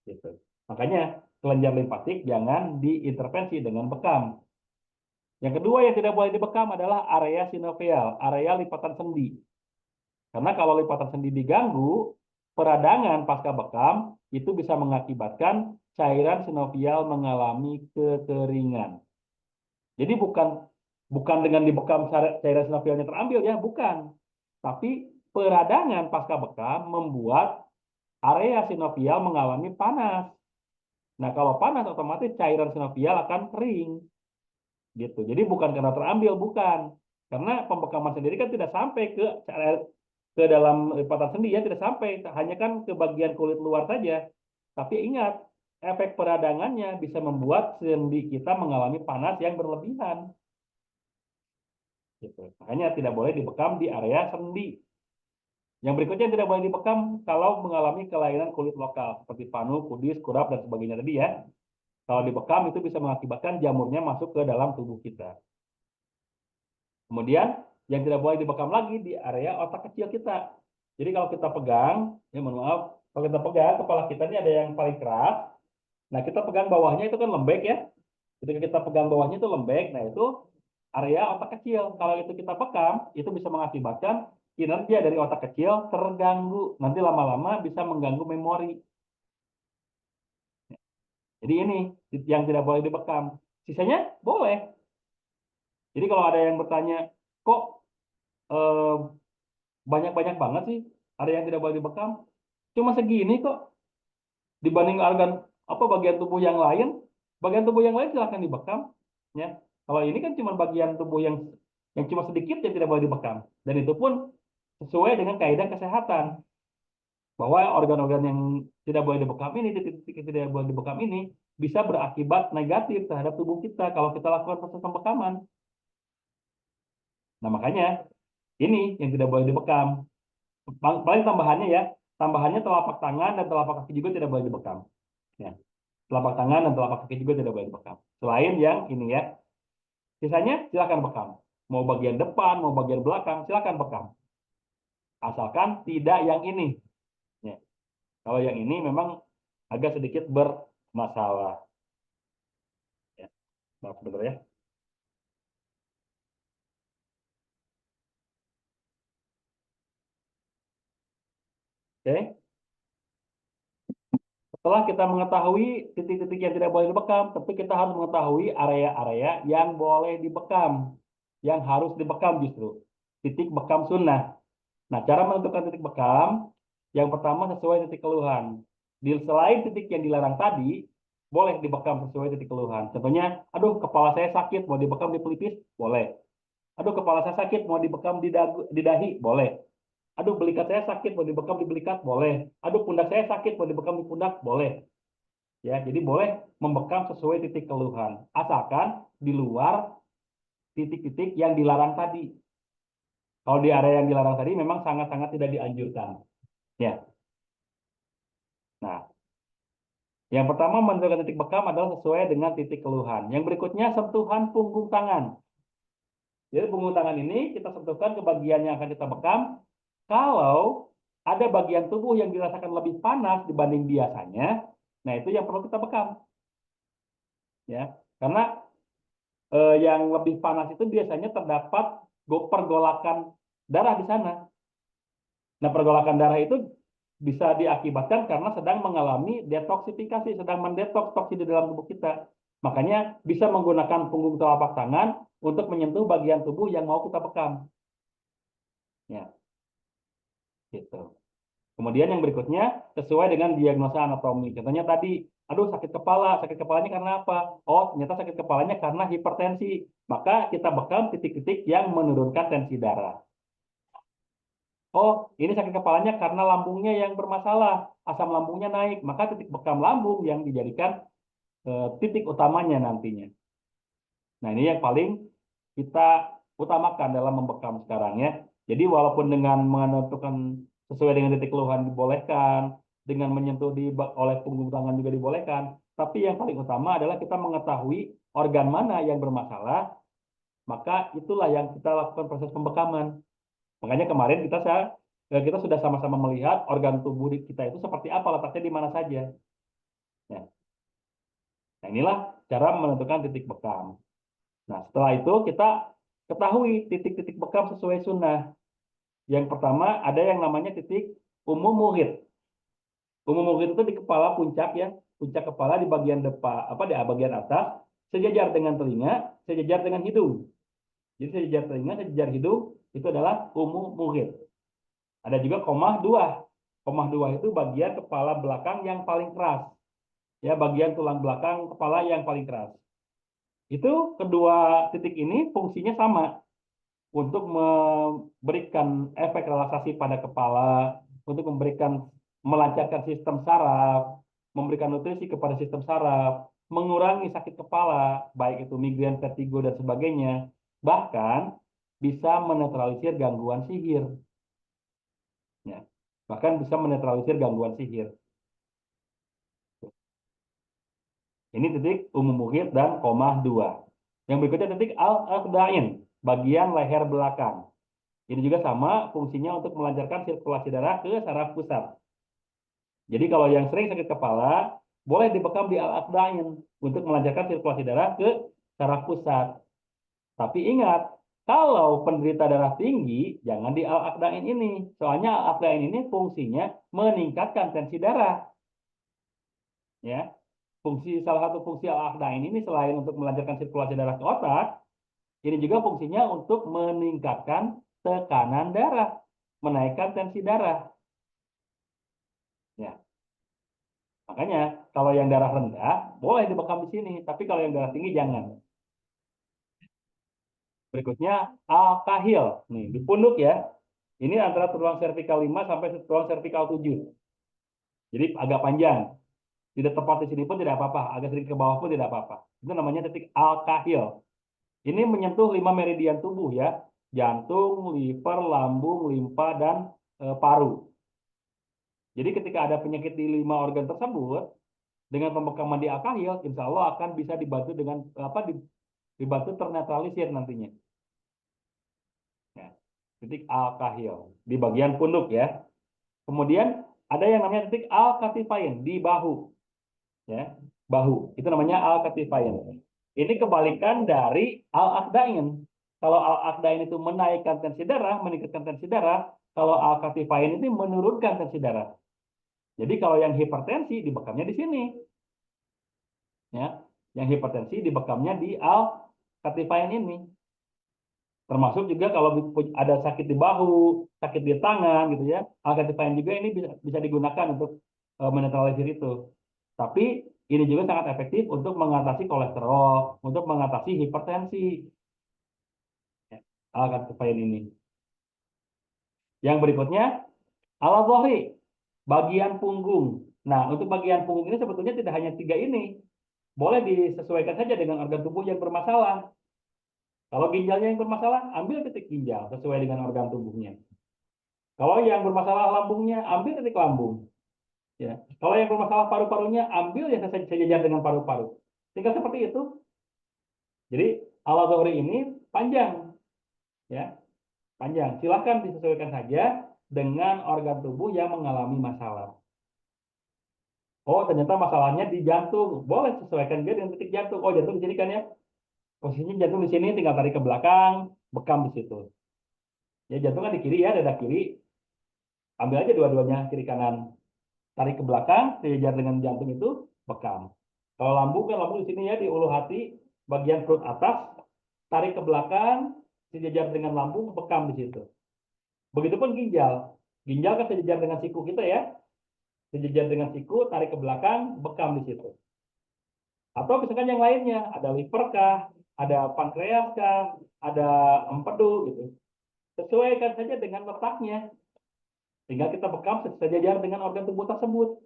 gitu. Makanya kelenjar limfatik jangan diintervensi dengan bekam. Yang kedua yang tidak boleh dibekam adalah area sinovial, area lipatan sendi. Karena kalau lipatan sendi diganggu, peradangan pasca bekam itu bisa mengakibatkan cairan sinovial mengalami kekeringan. Jadi bukan bukan dengan dibekam cairan sinovialnya terambil ya, bukan. Tapi peradangan pasca bekam membuat area sinovial mengalami panas. Nah, kalau panas otomatis cairan sinovial akan kering. Gitu. Jadi bukan karena terambil, bukan. Karena pembekaman sendiri kan tidak sampai ke dalam lipatan sendi ya, tidak sampai, hanya kan ke bagian kulit luar saja. Tapi ingat, efek peradangannya bisa membuat sendi kita mengalami panas yang berlebihan. Gitu. Makanya tidak boleh dibekam di area sendi. Yang berikutnya yang tidak boleh dibekam kalau mengalami kelainan kulit lokal seperti panu, kudis, kurap dan sebagainya tadi ya. Kalau dibekam itu bisa mengakibatkan jamurnya masuk ke dalam tubuh kita. Kemudian yang tidak boleh dibekam lagi di area otak kecil kita. Jadi kalau kita pegang, ya mohon maaf, kalau kita pegang kepala kita ini ada yang paling keras. Nah kita pegang bawahnya itu kan lembek ya. Ketika kita pegang bawahnya itu lembek, nah itu area otak kecil. Kalau itu kita bekam, itu bisa mengakibatkan kinerja dari otak kecil terganggu. Nanti lama-lama bisa mengganggu memori. Jadi ini yang tidak boleh dibekam. Sisanya boleh. Jadi kalau ada yang bertanya, kok eh, banyak-banyak banget sih ada yang tidak boleh dibekam? Cuma segini kok dibanding organ apa bagian tubuh yang lain. Bagian tubuh yang lain silahkan dibekam. Ya, kalau ini kan cuma bagian tubuh yang cuma sedikit yang tidak boleh dibekam. Dan itu pun sesuai dengan kaidah kesehatan bahwa organ-organ yang tidak boleh dibekam ini, titik-titik yang tidak boleh dibekam ini bisa berakibat negatif terhadap tubuh kita kalau kita lakukan proses pembekaman. Nah, makanya ini yang tidak boleh dibekam. Paling tambahannya ya, tambahannya telapak tangan dan telapak kaki juga tidak boleh dibekam. Ya, telapak tangan dan telapak kaki juga tidak boleh dibekam. Selain yang ini ya, sisanya silakan bekam. Mau bagian depan, mau bagian belakang, silakan bekam. Asalkan tidak yang ini. Ya. Kalau yang ini memang agak sedikit bermasalah. Ya, maaf sebentar ya. Oke. Setelah kita mengetahui titik-titik yang tidak boleh dibekam, tentu kita harus mengetahui area-area yang boleh dibekam, yang harus dibekam justru. Titik bekam sunnah. Nah, cara menentukan titik bekam, yang pertama sesuai titik keluhan. Selain titik yang dilarang tadi, boleh dibekam sesuai titik keluhan. Contohnya, aduh kepala saya sakit, mau dibekam di pelipis? Boleh. Aduh kepala saya sakit, mau dibekam di dahi? Boleh. Aduh belikat saya sakit, mau dibekam di belikat? Boleh. Aduh pundak saya sakit, mau dibekam di pundak? Boleh. Ya, jadi boleh membekam sesuai titik keluhan. Asalkan di luar titik-titik yang dilarang tadi. Kalau di area yang dilarang tadi memang sangat-sangat tidak dianjurkan. Ya. Nah, yang pertama menentukan titik bekam adalah sesuai dengan titik keluhan. Yang berikutnya sentuhan punggung tangan. Jadi punggung tangan ini kita sentuhkan ke bagian yang akan kita bekam. Kalau ada bagian tubuh yang dirasakan lebih panas dibanding biasanya, nah itu yang perlu kita bekam. Ya, karena yang lebih panas itu biasanya terdapat pergolakan darah di sana. Nah, pergolakan darah itu bisa diakibatkan karena sedang mengalami detoksifikasi, sedang mendetoks toksi di dalam tubuh kita. Makanya bisa menggunakan punggung telapak tangan untuk menyentuh bagian tubuh yang mau kita bekam. Ya, gitu. Kemudian yang berikutnya sesuai dengan diagnosa anatomi. Contohnya tadi, aduh sakit kepala. Sakit kepalanya karena apa? Oh, ternyata sakit kepalanya karena hipertensi. Maka kita bekam titik-titik yang menurunkan tensi darah. Oh, ini sakit kepalanya karena lambungnya yang bermasalah. Asam lambungnya naik. Maka titik bekam lambung yang dijadikan titik utamanya nantinya. Nah, ini yang paling kita utamakan dalam membekam sekarang ya. Jadi walaupun dengan menentukan sesuai dengan titik keluhan dibolehkan, dengan menyentuh oleh punggung tangan juga dibolehkan, tapi yang paling utama adalah kita mengetahui organ mana yang bermasalah, maka itulah yang kita lakukan proses pembekaman. Makanya kemarin kita sudah sama-sama melihat organ tubuh kita itu seperti apa letaknya di mana saja. Ya. Nah, inilah cara menentukan titik bekam. Nah, setelah itu kita ketahui titik-titik bekam sesuai sunnah. Yang pertama ada yang namanya titik umum muhid. Umum muhid itu di kepala puncak ya, puncak kepala di bagian depan, apa di bagian atas, sejajar dengan telinga, sejajar dengan hidung. Jadi sejajar telinga, sejajar hidung itu adalah umum muhid. Ada juga komah dua. Komah dua itu bagian kepala belakang yang paling keras. Ya, bagian tulang belakang kepala yang paling keras. Itu kedua titik ini fungsinya sama untuk memberikan efek relaksasi pada kepala, untuk memberikan melancarkan sistem saraf, memberikan nutrisi kepada sistem saraf, mengurangi sakit kepala, baik itu migrain, vertigo, dan sebagainya. Bahkan bisa menetralisir gangguan sihir. Ya. Bahkan bisa menetralisir gangguan sihir. Ini titik umum muhit dan koma 2. Yang berikutnya titik al-aqdain, bagian leher belakang. Ini juga sama fungsinya untuk melancarkan sirkulasi darah ke saraf pusat. Jadi kalau yang sering sakit kepala, boleh dibekam di al-aqdain untuk melancarkan sirkulasi darah ke saraf pusat. Tapi ingat, kalau penderita darah tinggi, jangan di al-aqdain ini. Soalnya al-aqdain ini fungsinya meningkatkan tensi darah. Ya, salah satu fungsi al-aqdain ini selain untuk melancarkan sirkulasi darah ke otak, ini juga fungsinya untuk meningkatkan tekanan darah, menaikkan tensi darah. Ya, makanya kalau yang darah rendah boleh dibekam di sini, tapi kalau yang darah tinggi jangan. Berikutnya al-kahil, nih di punduk ya. Ini antara tulang servikal 5 sampai tulang servikal 7. Jadi agak panjang. Tidak tepat di sini pun tidak apa-apa, agak sedikit ke bawah pun tidak apa-apa. Itu namanya titik al-kahil. Ini menyentuh 5 meridian tubuh ya. Jantung, liver, lambung, limpa, dan paru. Jadi ketika ada penyakit di 5 organ tersebut, dengan pembekaman di al-kahil, insya Allah akan bisa dibantu dengan dibantu ternetralisir nantinya. Ya. Titik al-kahil di bagian punduk ya. Kemudian ada yang namanya titik al-katifain di bahu. Ya, bahu. Itu namanya al-katifain. Ini kebalikan dari al-aqdain. Kalau al-aqdain itu menaikkan tensi darah, meningkatkan tensi darah. Kalau al-katifain itu menurunkan tensi darah. Jadi kalau yang hipertensi dibekamnya di sini. Ya, yang hipertensi dibekamnya di al-katifain ini. Termasuk juga kalau ada sakit di bahu, sakit di tangan gitu ya, al-katifain juga ini bisa digunakan untuk menetralisir itu. Tapi ini juga sangat efektif untuk mengatasi kolesterol, untuk mengatasi hipertensi. Ya, al-katifain ini. Yang berikutnya ala zohri, bagian punggung. Nah, untuk bagian punggung ini sebetulnya tidak hanya 3 ini. Boleh disesuaikan saja dengan organ tubuh yang bermasalah. Kalau ginjalnya yang bermasalah, ambil titik ginjal sesuai dengan organ tubuhnya. Kalau yang bermasalah lambungnya, ambil titik lambung. Ya. Kalau yang bermasalah paru-parunya, ambil yang sejajar dengan paru-paru. Tinggal seperti itu. Jadi al-Zuhri ini panjang, ya, panjang. Silahkan disesuaikan saja dengan organ tubuh yang mengalami masalah. Oh, ternyata masalahnya di jantung. Boleh sesuaikan dia dengan titik jantung. Oh, jantung di sini kan ya. Posisinya jantung di sini, tinggal tarik ke belakang, bekam di situ. Ya, jantung kan di kiri ya, dada kiri. Ambil aja dua-duanya, kiri kanan. Tarik ke belakang, sejajar dengan jantung itu, bekam. Kalau lambung kan lambung di sini ya, di ulu hati, bagian perut atas, tarik ke belakang, sejajar dengan lambung, bekam di situ. Begitupun ginjal. Ginjal kan sejajar dengan siku kita ya, sejajar dengan siku, tarik ke belakang, bekam di situ. Atau misalkan yang lainnya, ada liver kah, ada pankreas kah, ada empedu gitu. Sesuaikan saja dengan letaknya. Tinggal kita bekam sejajar dengan organ tubuh tersebut.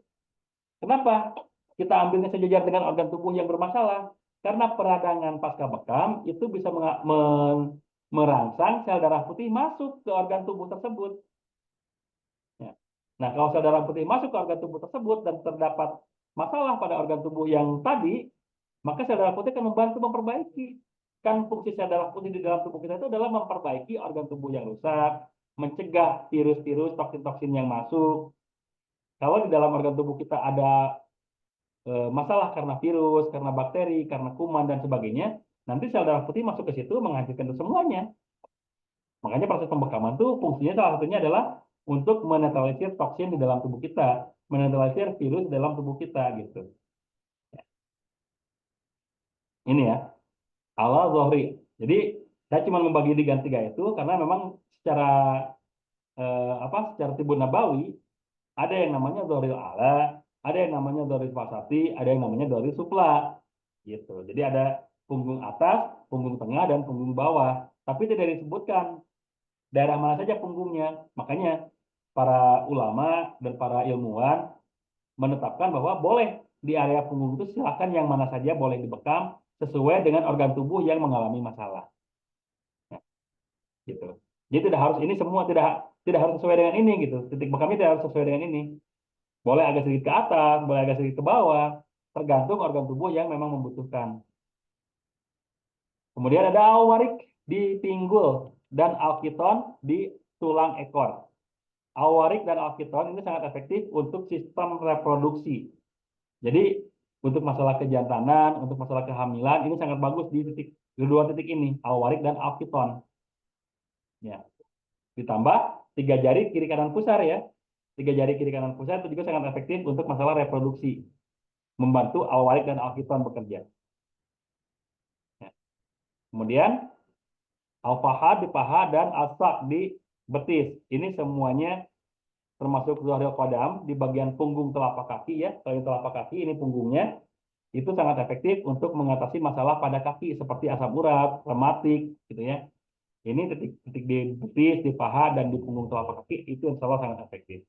Kenapa? Kita ambilnya sejajar dengan organ tubuh yang bermasalah. Karena peradangan pasca bekam itu bisa merangsang sel darah putih masuk ke organ tubuh tersebut. Ya. Nah, kalau sel darah putih masuk ke organ tubuh tersebut dan terdapat masalah pada organ tubuh yang tadi, maka sel darah putih akan membantu memperbaiki. Kan fungsi sel darah putih di dalam tubuh kita itu adalah memperbaiki organ tubuh yang rusak, mencegah virus-virus, toksin-toksin yang masuk. Kalau di dalam organ tubuh kita ada masalah karena virus, karena bakteri, karena kuman dan sebagainya, nanti sel darah putih masuk ke situ menghancurkan itu semuanya. Makanya proses pembekaman itu fungsinya salah satunya adalah untuk menetralisir toksin di dalam tubuh kita, menetralisir virus di dalam tubuh kita gitu. Ini ya, ala zohri. Jadi saya cuma membagi di tiga itu karena memang secara secara tibun nabawi ada yang namanya zohril ala, ada yang namanya zohril fasati, ada yang namanya zohril supla gitu. Jadi ada punggung atas, punggung tengah, dan punggung bawah. Tapi tidak disebutkan daerah mana saja punggungnya. Makanya para ulama dan para ilmuwan menetapkan bahwa boleh di area punggung itu silakan yang mana saja boleh dibekam sesuai dengan organ tubuh yang mengalami masalah. Ya, gitu. Jadi tidak harus ini semua tidak tidak harus sesuai dengan ini gitu. Titik bekamnya tidak harus sesuai dengan ini. Boleh agak sedikit ke atas, boleh agak sedikit ke bawah, tergantung organ tubuh yang memang membutuhkan. Kemudian ada awarik di pinggul dan alkiton di tulang ekor. Awarik dan alkiton ini sangat efektif untuk sistem reproduksi. Jadi untuk masalah kejantanan, untuk masalah kehamilan ini sangat bagus di dua titik ini, awarik dan alkiton. Ya. Ditambah 3 jari kiri kanan pusar ya. 3 jari kiri kanan pusar itu juga sangat efektif untuk masalah reproduksi, membantu awarik dan alkiton bekerja. Ya. Kemudian al-fahad di paha dan asak di betis. Ini semuanya termasuk zuhril qadam di bagian punggung telapak kaki ya. Kalau telapak kaki ini punggungnya itu sangat efektif untuk mengatasi masalah pada kaki seperti asam urat, rematik gitu ya. Ini titik-titik di betis, di paha dan di punggung telapak kaki itu insya Allah sangat efektif.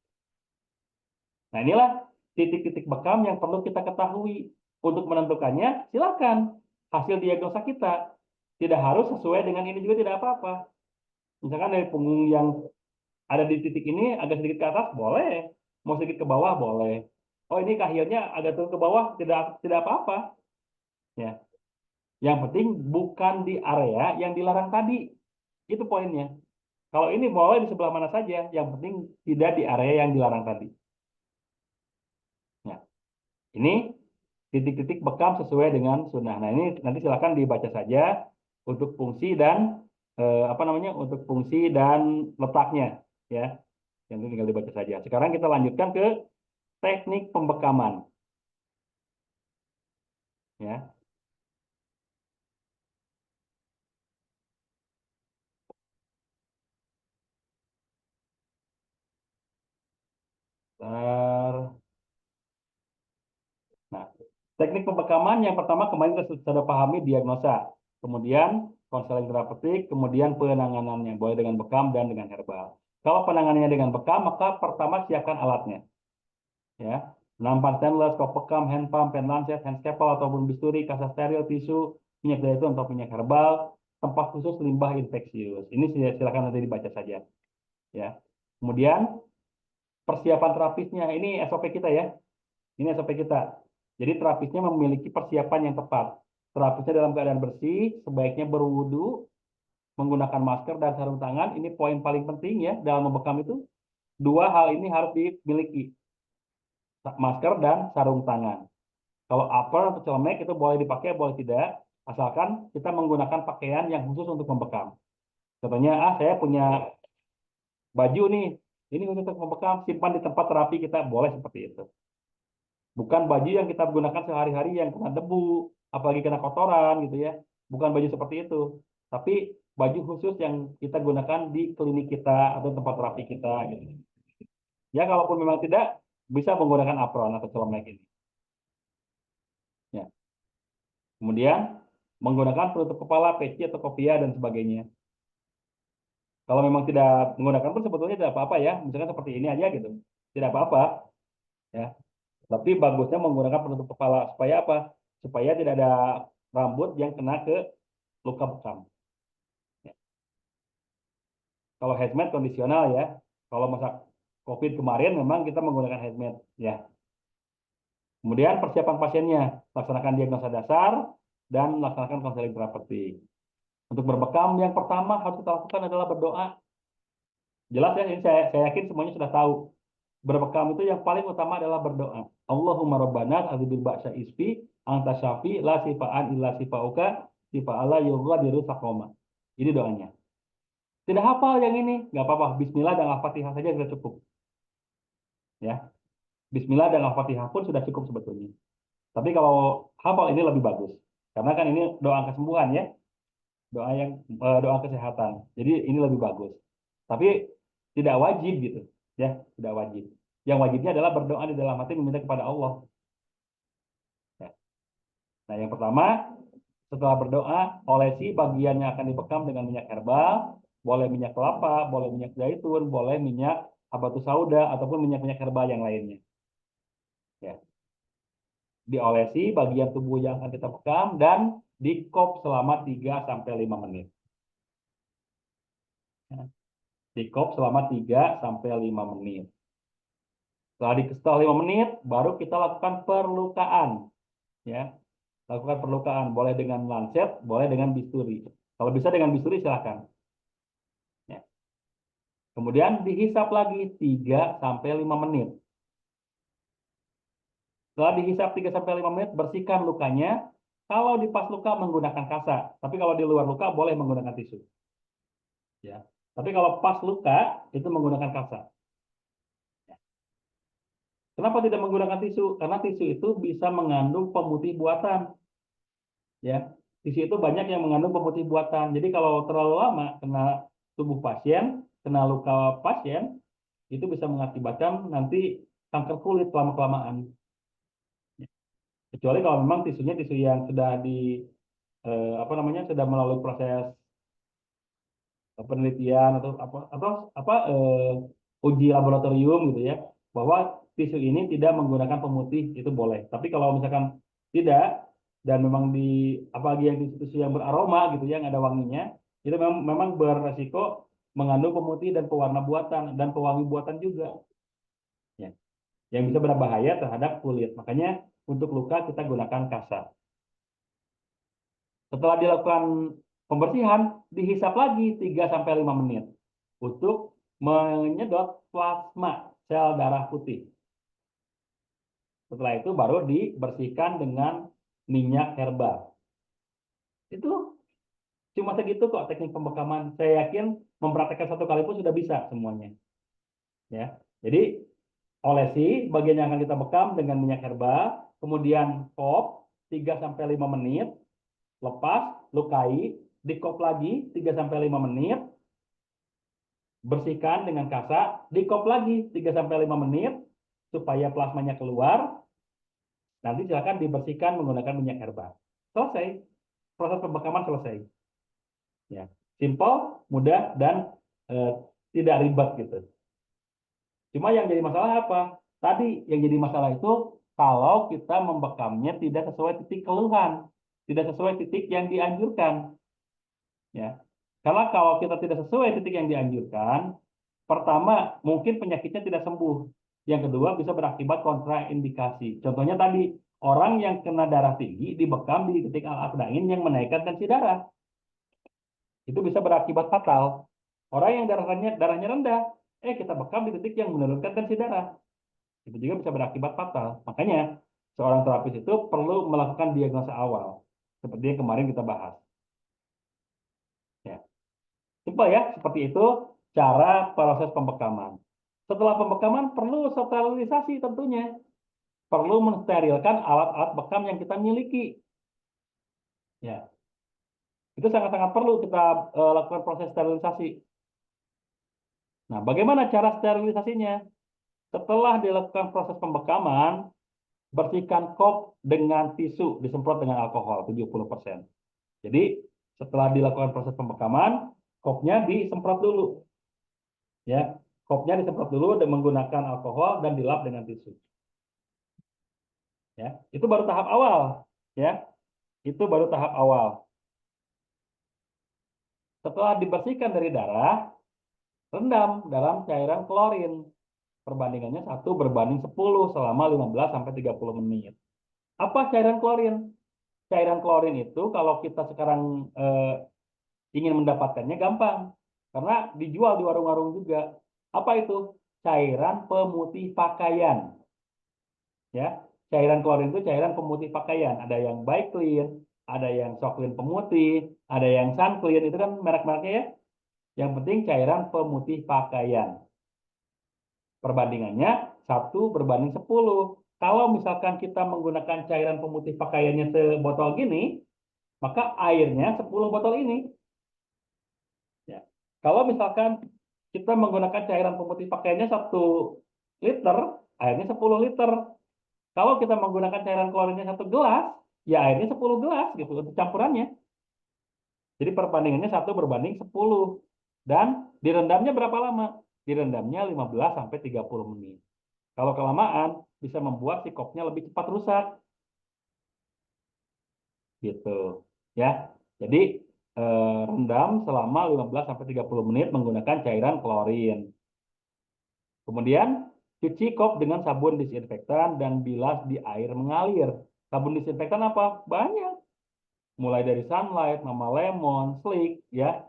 Nah inilah titik-titik bekam yang perlu kita ketahui. Untuk menentukannya silakan hasil diagnosa kita. Tidak harus sesuai dengan ini juga tidak apa-apa. Misalkan dari punggung yang ada di titik ini agak sedikit ke atas boleh, mau sedikit ke bawah boleh. Oh ini kahilnya agak turun ke bawah tidak apa-apa. Ya, yang penting bukan di area yang dilarang tadi. Itu poinnya. Kalau ini boleh di sebelah mana saja, yang penting tidak di area yang dilarang tadi. Ya, ini titik-titik bekam sesuai dengan sunnah. Nah ini nanti silakan dibaca saja untuk fungsi dan apa namanya untuk fungsi dan letaknya ya. Yang itu tinggal dibaca saja. Sekarang kita lanjutkan ke teknik pembekaman ya. Bentar. Nah, teknik pembekaman yang pertama kemarin kita sudah pahami diagnosa, kemudian konseling terapeutik, kemudian penanganannya boleh dengan bekam dan dengan herbal. Kalau penanganannya dengan bekam, maka pertama siapkan alatnya, ya. Nampan stainless, kop bekam, hand pump, pen lancet, hand scalpel ataupun bisturi, kasa steril, tisu, minyak zaitun atau minyak herbal, tempat khusus limbah infeksius. Ini silakan nanti dibaca saja, ya. Kemudian persiapan terapisnya, ini SOP kita ya. Ini SOP kita. Jadi terapisnya memiliki persiapan yang tepat. Terapisnya dalam keadaan bersih, sebaiknya berwudu, menggunakan masker dan sarung tangan. Ini poin paling penting ya dalam membekam itu. Dua hal ini harus dimiliki, masker dan sarung tangan. Kalau apron atau celemek itu boleh dipakai, boleh tidak, asalkan kita menggunakan pakaian yang khusus untuk membekam. Contohnya, saya punya baju nih, ini khusus untuk membekam, simpan di tempat terapi kita, boleh seperti itu. Bukan baju yang kita gunakan sehari-hari yang kena debu, apalagi kena kotoran gitu ya. Bukan baju seperti itu. Tapi baju khusus yang kita gunakan di klinik kita atau tempat terapi kita gitu. Ya kalaupun memang tidak bisa menggunakan apron atau celemek ini. Ya. Kemudian menggunakan penutup kepala, peci atau kopiah dan sebagainya. Kalau memang tidak menggunakan pun sebetulnya tidak apa-apa ya. Misalkan seperti ini aja gitu. Tidak apa-apa ya. Tapi bagusnya menggunakan penutup kepala supaya apa? Supaya tidak ada rambut yang kena ke luka bekam. Ya. Kalau hazmat kondisional ya. Kalau masa COVID kemarin memang kita menggunakan hazmat ya. Kemudian persiapan pasiennya, laksanakan diagnosa dasar dan laksanakan konseling terapeutik. Untuk berbekam yang pertama harus kita lakukan adalah berdoa. Jelas ya, ini saya yakin semuanya sudah tahu. Berbekam itu yang paling utama adalah berdoa. Allahumma rabbana adzibil ba'sa isfi anta syafi la sifaan illa sifauka sifa'ala yughadiru saqoma. Ini doanya. Tidak hafal yang ini, nggak apa-apa. Bismillah dan Al-Fatihah saja sudah cukup. Ya, Bismillah dan Al-Fatihah pun sudah cukup sebetulnya. Tapi kalau hafal ini lebih bagus. Karena kan ini doa kesembuhan ya, doa kesehatan. Jadi ini lebih bagus. Tapi tidak wajib gitu, ya, tidak wajib. Yang wajibnya adalah berdoa di dalam hati meminta kepada Allah. Ya. Nah, yang pertama setelah berdoa, olesi bagian yang akan dibekam dengan minyak herbal, boleh minyak kelapa, boleh minyak zaitun, boleh minyak habatus sauda ataupun minyak-minyak herbal yang lainnya. Ya. Diolesi bagian tubuh yang akan kita bekam dan dikop selama 3 sampai 5 menit. Ya. Dikop selama 3 sampai 5 menit. Setelah 5 menit baru kita lakukan perlukaan, ya. Lakukan perlukaan boleh dengan lancet, boleh dengan bisturi. Kalau bisa dengan bisturi silahkan. Ya. Kemudian dihisap lagi 3 sampai 5 menit. Setelah dihisap 3 sampai 5 menit, bersihkan lukanya. Kalau di pas luka menggunakan kasa, tapi kalau di luar luka boleh menggunakan tisu. Ya. Tapi kalau pas luka itu menggunakan kasa. Kenapa tidak menggunakan tisu? Karena tisu itu bisa mengandung pemutih buatan. Ya, tisu itu banyak yang mengandung pemutih buatan. Jadi kalau terlalu lama kena tubuh pasien, kena luka pasien, itu bisa mengakibatkan nanti kanker kulit lama-kelamaan. Kecuali kalau memang tisunya tisu yang sudah apa namanya, sudah melalui proses penelitian atau uji laboratorium gitu ya, bahwa tisu ini tidak menggunakan pemutih, itu boleh. Tapi kalau misalkan tidak, dan memang apalagi yang tisu-tisu yang beraroma gitu ya, yang ada wanginya, itu memang beresiko mengandung pemutih dan pewarna buatan dan pewangi buatan juga, ya, yang bisa berbahaya terhadap kulit. Makanya untuk luka kita gunakan kasa. Setelah dilakukan pembersihan, dihisap lagi 3 sampai 5 menit untuk menyedot plasma sel darah putih. Setelah itu baru dibersihkan dengan minyak herbal. Itu cuma segitu kok teknik pembekaman. Saya yakin mempraktekkan 1 kali pun sudah bisa semuanya. Ya. Jadi olesi bagian yang akan kita bekam dengan minyak herbal, kemudian pop 3 sampai 5 menit, lepas, lukai, dikop lagi 3 sampai 5 menit, bersihkan dengan kasa, dikop lagi 3 sampai 5 menit supaya plasmanya keluar. Nanti silakan dibersihkan menggunakan minyak herbal. Selesai. Proses pembekaman selesai. Ya. Simple, mudah, dan eh, tidak ribet gitu. Cuma yang jadi masalah apa? Tadi yang jadi masalah itu kalau kita membekamnya tidak sesuai titik keluhan, tidak sesuai titik yang dianjurkan. Ya. Karena kalau kita tidak sesuai titik yang dianjurkan, pertama mungkin penyakitnya tidak sembuh. Yang kedua bisa berakibat kontraindikasi. Contohnya tadi, orang yang kena darah tinggi dibekam di titik al-aqdain yang menaikkan tensi darah. Itu bisa berakibat fatal. Orang yang darahnya rendah, kita bekam di titik yang menurunkan tensi darah. Itu juga bisa berakibat fatal. Makanya seorang terapis itu perlu melakukan diagnosa awal, seperti yang kemarin kita bahas. Ya. Simpel ya, seperti itu cara proses pembekaman. Setelah pembekaman perlu sterilisasi tentunya. Perlu mensterilkan alat-alat bekam yang kita miliki. Ya, itu sangat-sangat perlu kita lakukan proses sterilisasi. Nah, bagaimana cara sterilisasinya? Setelah dilakukan proses pembekaman, bersihkan kop dengan tisu disemprot dengan alkohol 70%. Jadi, setelah dilakukan proses pembekaman, kopnya disemprot dulu. Ya, kopnya disemprot dulu dan menggunakan alkohol dan dilap dengan tisu. Ya, itu baru tahap awal. Ya, itu baru tahap awal. Setelah dibersihkan dari darah, rendam dalam cairan klorin. Perbandingannya 1:10 selama 15 sampai 30 menit. Apa cairan klorin? Cairan klorin itu kalau kita sekarang ingin mendapatkannya gampang. Karena dijual di warung-warung juga. Apa itu? Cairan pemutih pakaian. Ya, cairan klorin itu cairan pemutih pakaian. Ada yang Biclean, ada yang Soclean pemutih, ada yang Sunclean, itu kan merek-mereknya ya. Yang penting cairan pemutih pakaian. Perbandingannya 1:10. Kalau misalkan kita menggunakan cairan pemutih pakaiannya sebotol gini, maka airnya 10 botol ini. Ya. Kalau misalkan kita menggunakan cairan pemutih pakaiannya 1 liter, airnya 10 liter. Kalau kita menggunakan cairan klorinnya 1 gelas, ya airnya 10 gelas gitu untuk campurannya. Jadi perbandingannya 1:10. Dan direndamnya berapa lama? Direndamnya 15 sampai 30 menit. Kalau kelamaan, bisa membuat si kopnya lebih cepat rusak gitu ya. Jadi rendam selama 15 sampai 30 menit menggunakan cairan klorin. Kemudian cuci kop dengan sabun disinfektan dan bilas di air mengalir. Sabun disinfektan apa? Banyak. Mulai dari Sunlight, Mama Lemon, Slick, ya.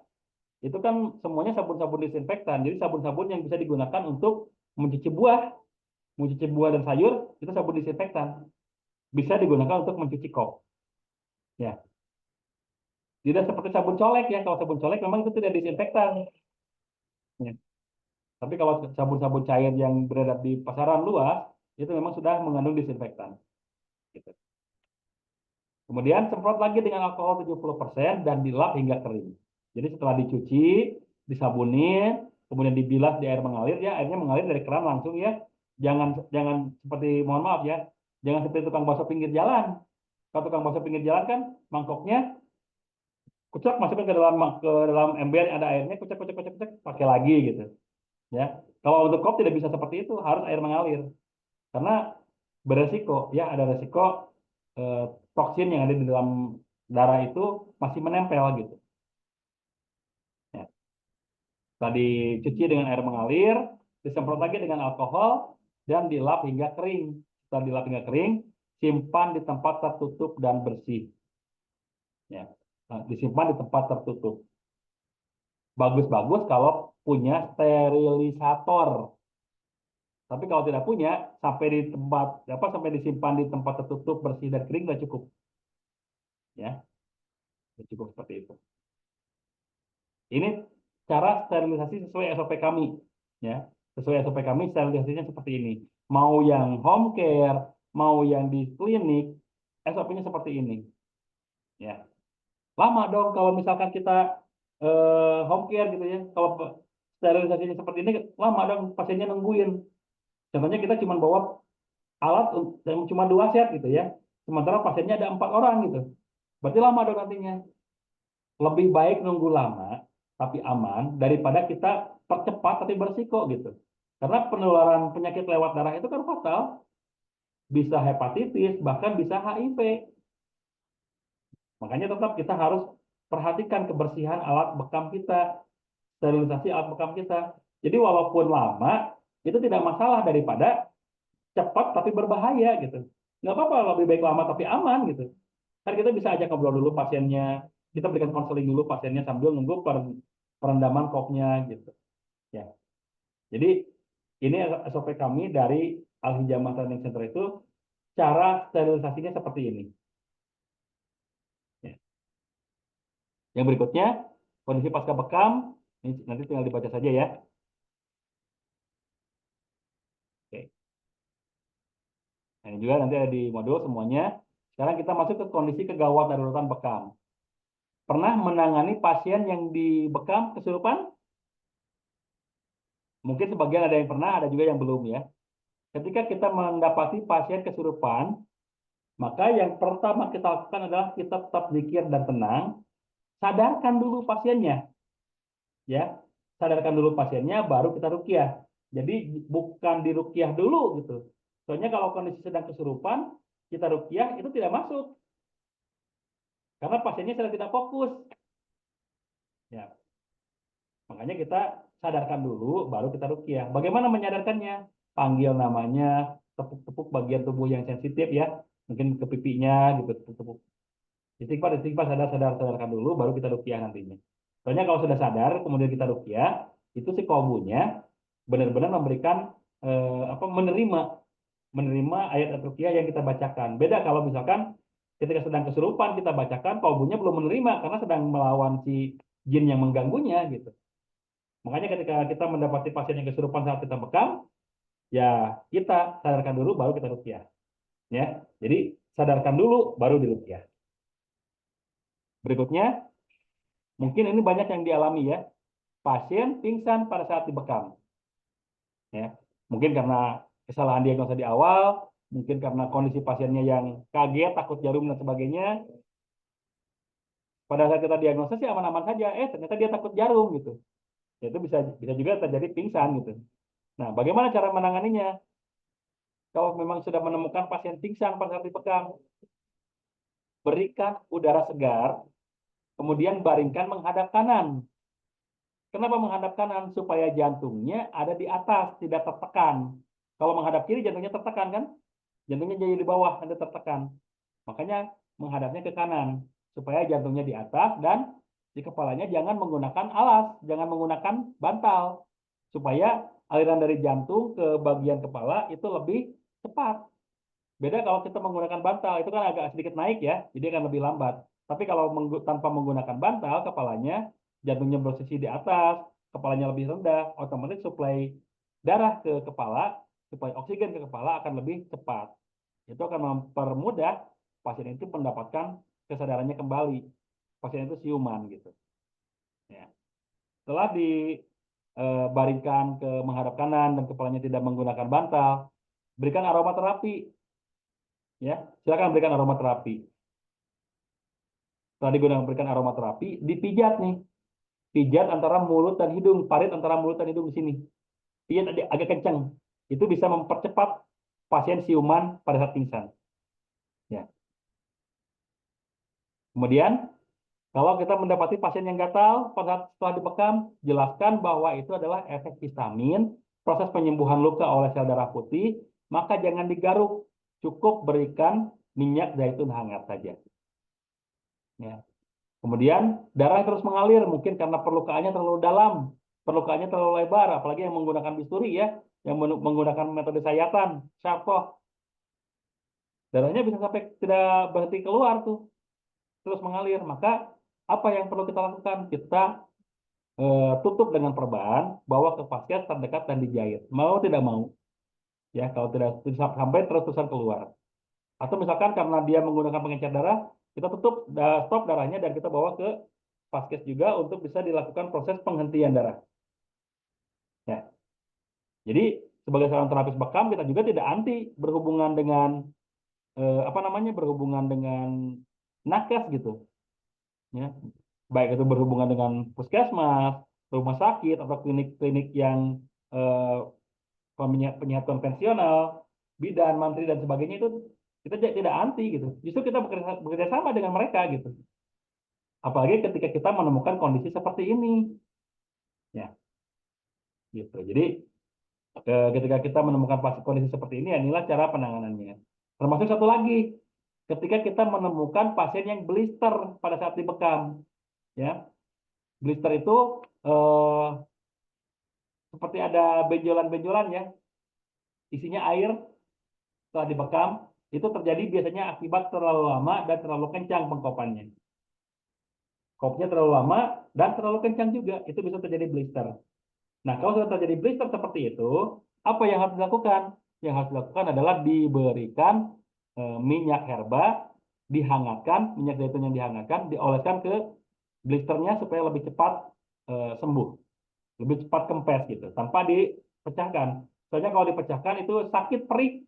Itu kan semuanya sabun-sabun disinfektan. Jadi sabun-sabun yang bisa digunakan untuk mencuci buah dan sayur itu sabun disinfektan. Bisa digunakan untuk mencuci kop. Ya, tidak seperti sabun colek ya. Kalau sabun colek memang itu tidak disinfektan. Ya. Tapi kalau sabun-sabun cair yang beredar di pasaran luas itu memang sudah mengandung disinfektan. Gitu. Kemudian semprot lagi dengan alkohol 70% dan dilap hingga kering. Jadi setelah dicuci, disabunin, kemudian dibilas di air mengalir ya, airnya mengalir dari keran langsung ya. Jangan jangan seperti mohon maaf ya, jangan seperti tukang bakso pinggir jalan. Kalau tukang bakso pinggir jalan kan mangkoknya kucek masukkan ke dalam ember yang ada airnya, kucek kucek kucek kucek pakai lagi gitu ya. Kalau untuk kop tidak bisa seperti itu, harus air mengalir karena beresiko ya, ada resiko eh, toksin yang ada di dalam darah itu masih menempel gitu. Ya. Tadi cuci dengan air mengalir, disemprot lagi dengan alkohol, dan dilap hingga kering. Setelah dilap hingga kering, simpan di tempat tertutup dan bersih. Ya. Nah, disimpan di tempat tertutup. Bagus-bagus kalau punya sterilisator. Tapi kalau tidak punya, sampai di tempat apa sampai disimpan di tempat tertutup, bersih dan kering sudah cukup. Ya, sudah cukup seperti itu. Ini cara sterilisasi sesuai SOP kami, ya. Sesuai SOP kami sterilisasinya seperti ini. Mau yang home care, mau yang di klinik, SOP-nya seperti ini, ya. Lama dong kalau misalkan kita home care gitu ya. Kalau sterilisasinya seperti ini, lama dong pasiennya nungguin. Contohnya kita cuma bawa alat yang cuma 2 set gitu ya. Sementara pasiennya ada 4 orang gitu. Berarti lama dong nantinya. Lebih baik nunggu lama tapi aman daripada kita percepat tapi bersiko gitu. Karena penularan penyakit lewat darah itu kan fatal, bisa hepatitis, bahkan bisa HIV. Makanya tetap kita harus perhatikan kebersihan alat bekam kita, sterilisasi alat bekam kita. Jadi walaupun lama, itu tidak masalah daripada cepat tapi berbahaya gitu. Nggak apa-apa, lebih baik lama tapi aman gitu. Kan kita bisa ajak ngobrol dulu pasiennya, kita berikan konseling dulu pasiennya sambil nunggu perendaman kopnya gitu. Ya, jadi ini SOP kami dari Al Hijamah Training Center itu cara sterilisasinya seperti ini. Ya. Yang berikutnya kondisi pasca bekam, ini nanti tinggal dibaca saja ya. Oke. Nah, ini juga nanti ada di modul semuanya. Sekarang kita masuk ke kondisi kegawat daruratan bekam. Pernah menangani pasien yang di bekam kesurupan? Mungkin sebagian ada yang pernah, ada juga yang belum ya. Ketika kita mendapati pasien kesurupan, maka yang pertama kita lakukan adalah kita tetap zikir dan tenang, sadarkan dulu pasiennya, ya, sadarkan dulu pasiennya, baru kita rukyah. Jadi bukan dirukyah dulu gitu. Soalnya kalau kondisi sedang kesurupan, kita rukyah itu tidak masuk, karena pasiennya sedang tidak fokus. Ya, makanya kita sadarkan dulu, baru kita rukyah. Bagaimana menyadarkannya? Panggil namanya, tepuk-tepuk bagian tubuh yang sensitif ya, mungkin ke pipinya gitu, tepuk-tepuk. Istighfar, istighfar, sadar, sadar, sadarkan dulu, baru kita rukyah nantinya. Soalnya kalau sudah sadar, kemudian kita rukyah, itu si kolbunya benar-benar memberikan apa menerima ayat rukyah yang kita bacakan. Beda kalau misalkan ketika sedang kesurupan kita bacakan, kolbunya belum menerima karena sedang melawan si jin yang mengganggunya gitu. Makanya ketika kita mendapati pasien yang kesurupan saat kita bekam, ya kita sadarkan dulu baru kita rukyah. Ya, jadi sadarkan dulu baru dirukyah. Berikutnya, mungkin ini banyak yang dialami ya, pasien pingsan pada saat dibekam. Ya, mungkin karena kesalahan diagnosa di awal, mungkin karena kondisi pasiennya yang kaget, takut jarum dan sebagainya. Pada saat kita diagnosa sih aman-aman saja, ternyata dia takut jarum gitu. Ya, itu bisa bisa juga terjadi pingsan gitu. Nah, bagaimana cara menanganinya? Kalau memang sudah menemukan pasien pingsan pada saat dibekam, berikan udara segar, kemudian baringkan menghadap kanan. Kenapa menghadap kanan? Supaya jantungnya ada di atas, tidak tertekan. Kalau menghadap kiri jantungnya tertekan kan? Jantungnya jadi di bawah, nanti tertekan. Makanya menghadapnya ke kanan supaya jantungnya di atas dan di kepalanya jangan menggunakan alas, jangan menggunakan bantal supaya aliran dari jantung ke bagian kepala itu lebih cepat. Beda kalau kita menggunakan bantal, itu kan agak sedikit naik ya, jadi akan lebih lambat. Tapi kalau tanpa menggunakan bantal, kepalanya jantungnya posisi di atas, kepalanya lebih rendah, otomatis suplai darah ke kepala, suplai oksigen ke kepala akan lebih cepat. Itu akan mempermudah pasien itu mendapatkan kesadarannya kembali. Pasien itu siuman gitu. Ya. Setelah dibaringkan ke menghadap kanan dan kepalanya tidak menggunakan bantal, berikan aromaterapi. Ya, silakan berikan aromaterapi. Setelah digunakan berikan aromaterapi, dipijat nih. Pijat antara mulut dan hidung, parit antara mulut dan hidung di sini. Pijat agak kencang. Itu bisa mempercepat pasien siuman pada saat pingsan. Ya. Kemudian, kalau kita mendapati pasien yang gatal pada saat setelah dibekam, jelaskan bahwa itu adalah efek histamin, proses penyembuhan luka oleh sel darah putih, maka jangan digaruk. Cukup berikan minyak zaitun hangat saja. Ya. Kemudian darah terus mengalir, mungkin karena perlukaannya terlalu dalam, perlukaannya terlalu lebar, apalagi yang menggunakan bisturi ya, yang menggunakan metode sayatan, syarkoh, darahnya bisa sampai tidak berhenti keluar tuh, terus mengalir. Maka apa yang perlu kita lakukan? Kita tutup dengan perban, bawa ke vaskes terdekat dan dijahit. Mau tidak mau, ya kalau tidak sampai terus-terusan keluar. Atau misalkan karena dia menggunakan pengencer darah, kita tutup, stop darahnya dan kita bawa ke vaskes juga untuk bisa dilakukan proses penghentian darah. Ya, jadi sebagai seorang terapis bekam kita juga tidak anti berhubungan dengan apa namanya berhubungan dengan nakes gitu, ya. Baik itu berhubungan dengan puskesmas, rumah sakit atau klinik-klinik yang eh, penyihat konvensional, bidan, mantri dan sebagainya itu kita tidak anti gitu. Justru kita bekerja sama dengan mereka gitu. Apalagi ketika kita menemukan kondisi seperti ini, ya, gitu. Jadi ketika kita menemukan kondisi seperti ini, inilah cara penanganannya. Termasuk satu lagi, ketika kita menemukan pasien yang blister pada saat dibekam, ya, blister itu eh, seperti ada benjolan-benjolan ya, isinya air setelah dibekam, itu terjadi biasanya akibat terlalu lama dan terlalu kencang pengkopannya. Kopnya terlalu lama dan terlalu kencang juga, itu bisa terjadi blister. Nah, kalau sudah terjadi blister seperti itu, apa yang harus dilakukan? Yang harus dilakukan adalah diberikan minyak herba, dihangatkan, minyak zaitun yang dihangatkan, dioleskan ke blisternya supaya lebih cepat sembuh, lebih cepat kempes gitu, tanpa dipecahkan. Soalnya kalau dipecahkan itu sakit perih.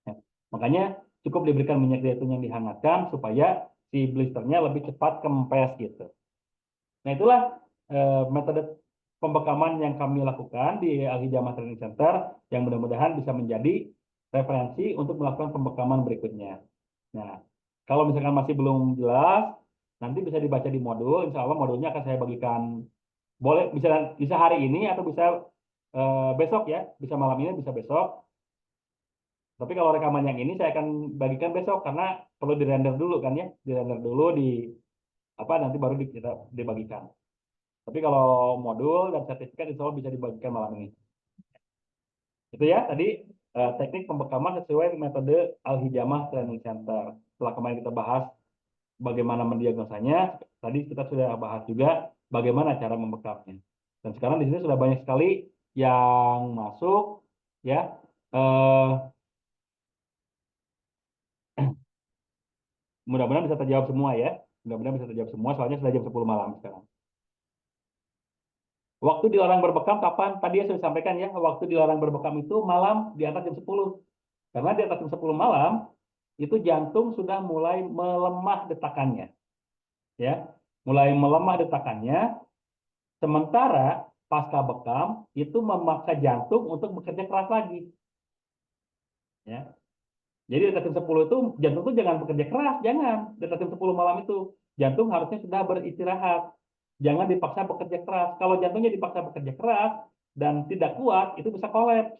Ya, makanya cukup diberikan minyak zaitun yang dihangatkan supaya si blisternya lebih cepat kempes gitu. Nah, itulah metode pembekaman yang kami lakukan di Al Hijamah Training Center yang mudah-mudahan bisa menjadi referensi untuk melakukan pembekaman berikutnya. Nah, kalau misalkan masih belum jelas, nanti bisa dibaca di modul. Insya Allah modulnya akan saya bagikan. Boleh bisa hari ini atau bisa besok ya, bisa malam ini, bisa besok. Tapi kalau rekaman yang ini saya akan bagikan besok karena perlu dirender dulu kan ya, dirender dulu di apa nanti baru kita dibagikan. Tapi kalau modul dan sertifikat insya Allah bisa dibagikan malam ini. Itu ya tadi teknik pembekaman sesuai metode Al-Hijamah Training Center. Setelah kemarin kita bahas bagaimana mendiagnosanya, tadi kita sudah bahas juga bagaimana cara membekamnya. Dan sekarang di sini sudah banyak sekali yang masuk, ya. Eh, Mudah-mudahan bisa terjawab semua ya. Mudah-mudahan bisa terjawab semua, soalnya sudah jam 10 malam sekarang. Waktu dilarang berbekam kapan? Tadi ya sudah sampaikan ya, waktu dilarang berbekam itu malam di atas jam 10. Karena di atas jam 10 malam, itu jantung sudah mulai melemah detakannya. Ya, mulai melemah detakannya, sementara pasca bekam itu memaksa jantung untuk bekerja keras lagi. Ya. Jadi di atas jam 10 itu jantung tuh jangan bekerja keras, jangan. Di atas jam 10 malam itu jantung harusnya sudah beristirahat. Jangan dipaksa bekerja keras. Kalau jantungnya dipaksa bekerja keras dan tidak kuat, itu bisa kolaps.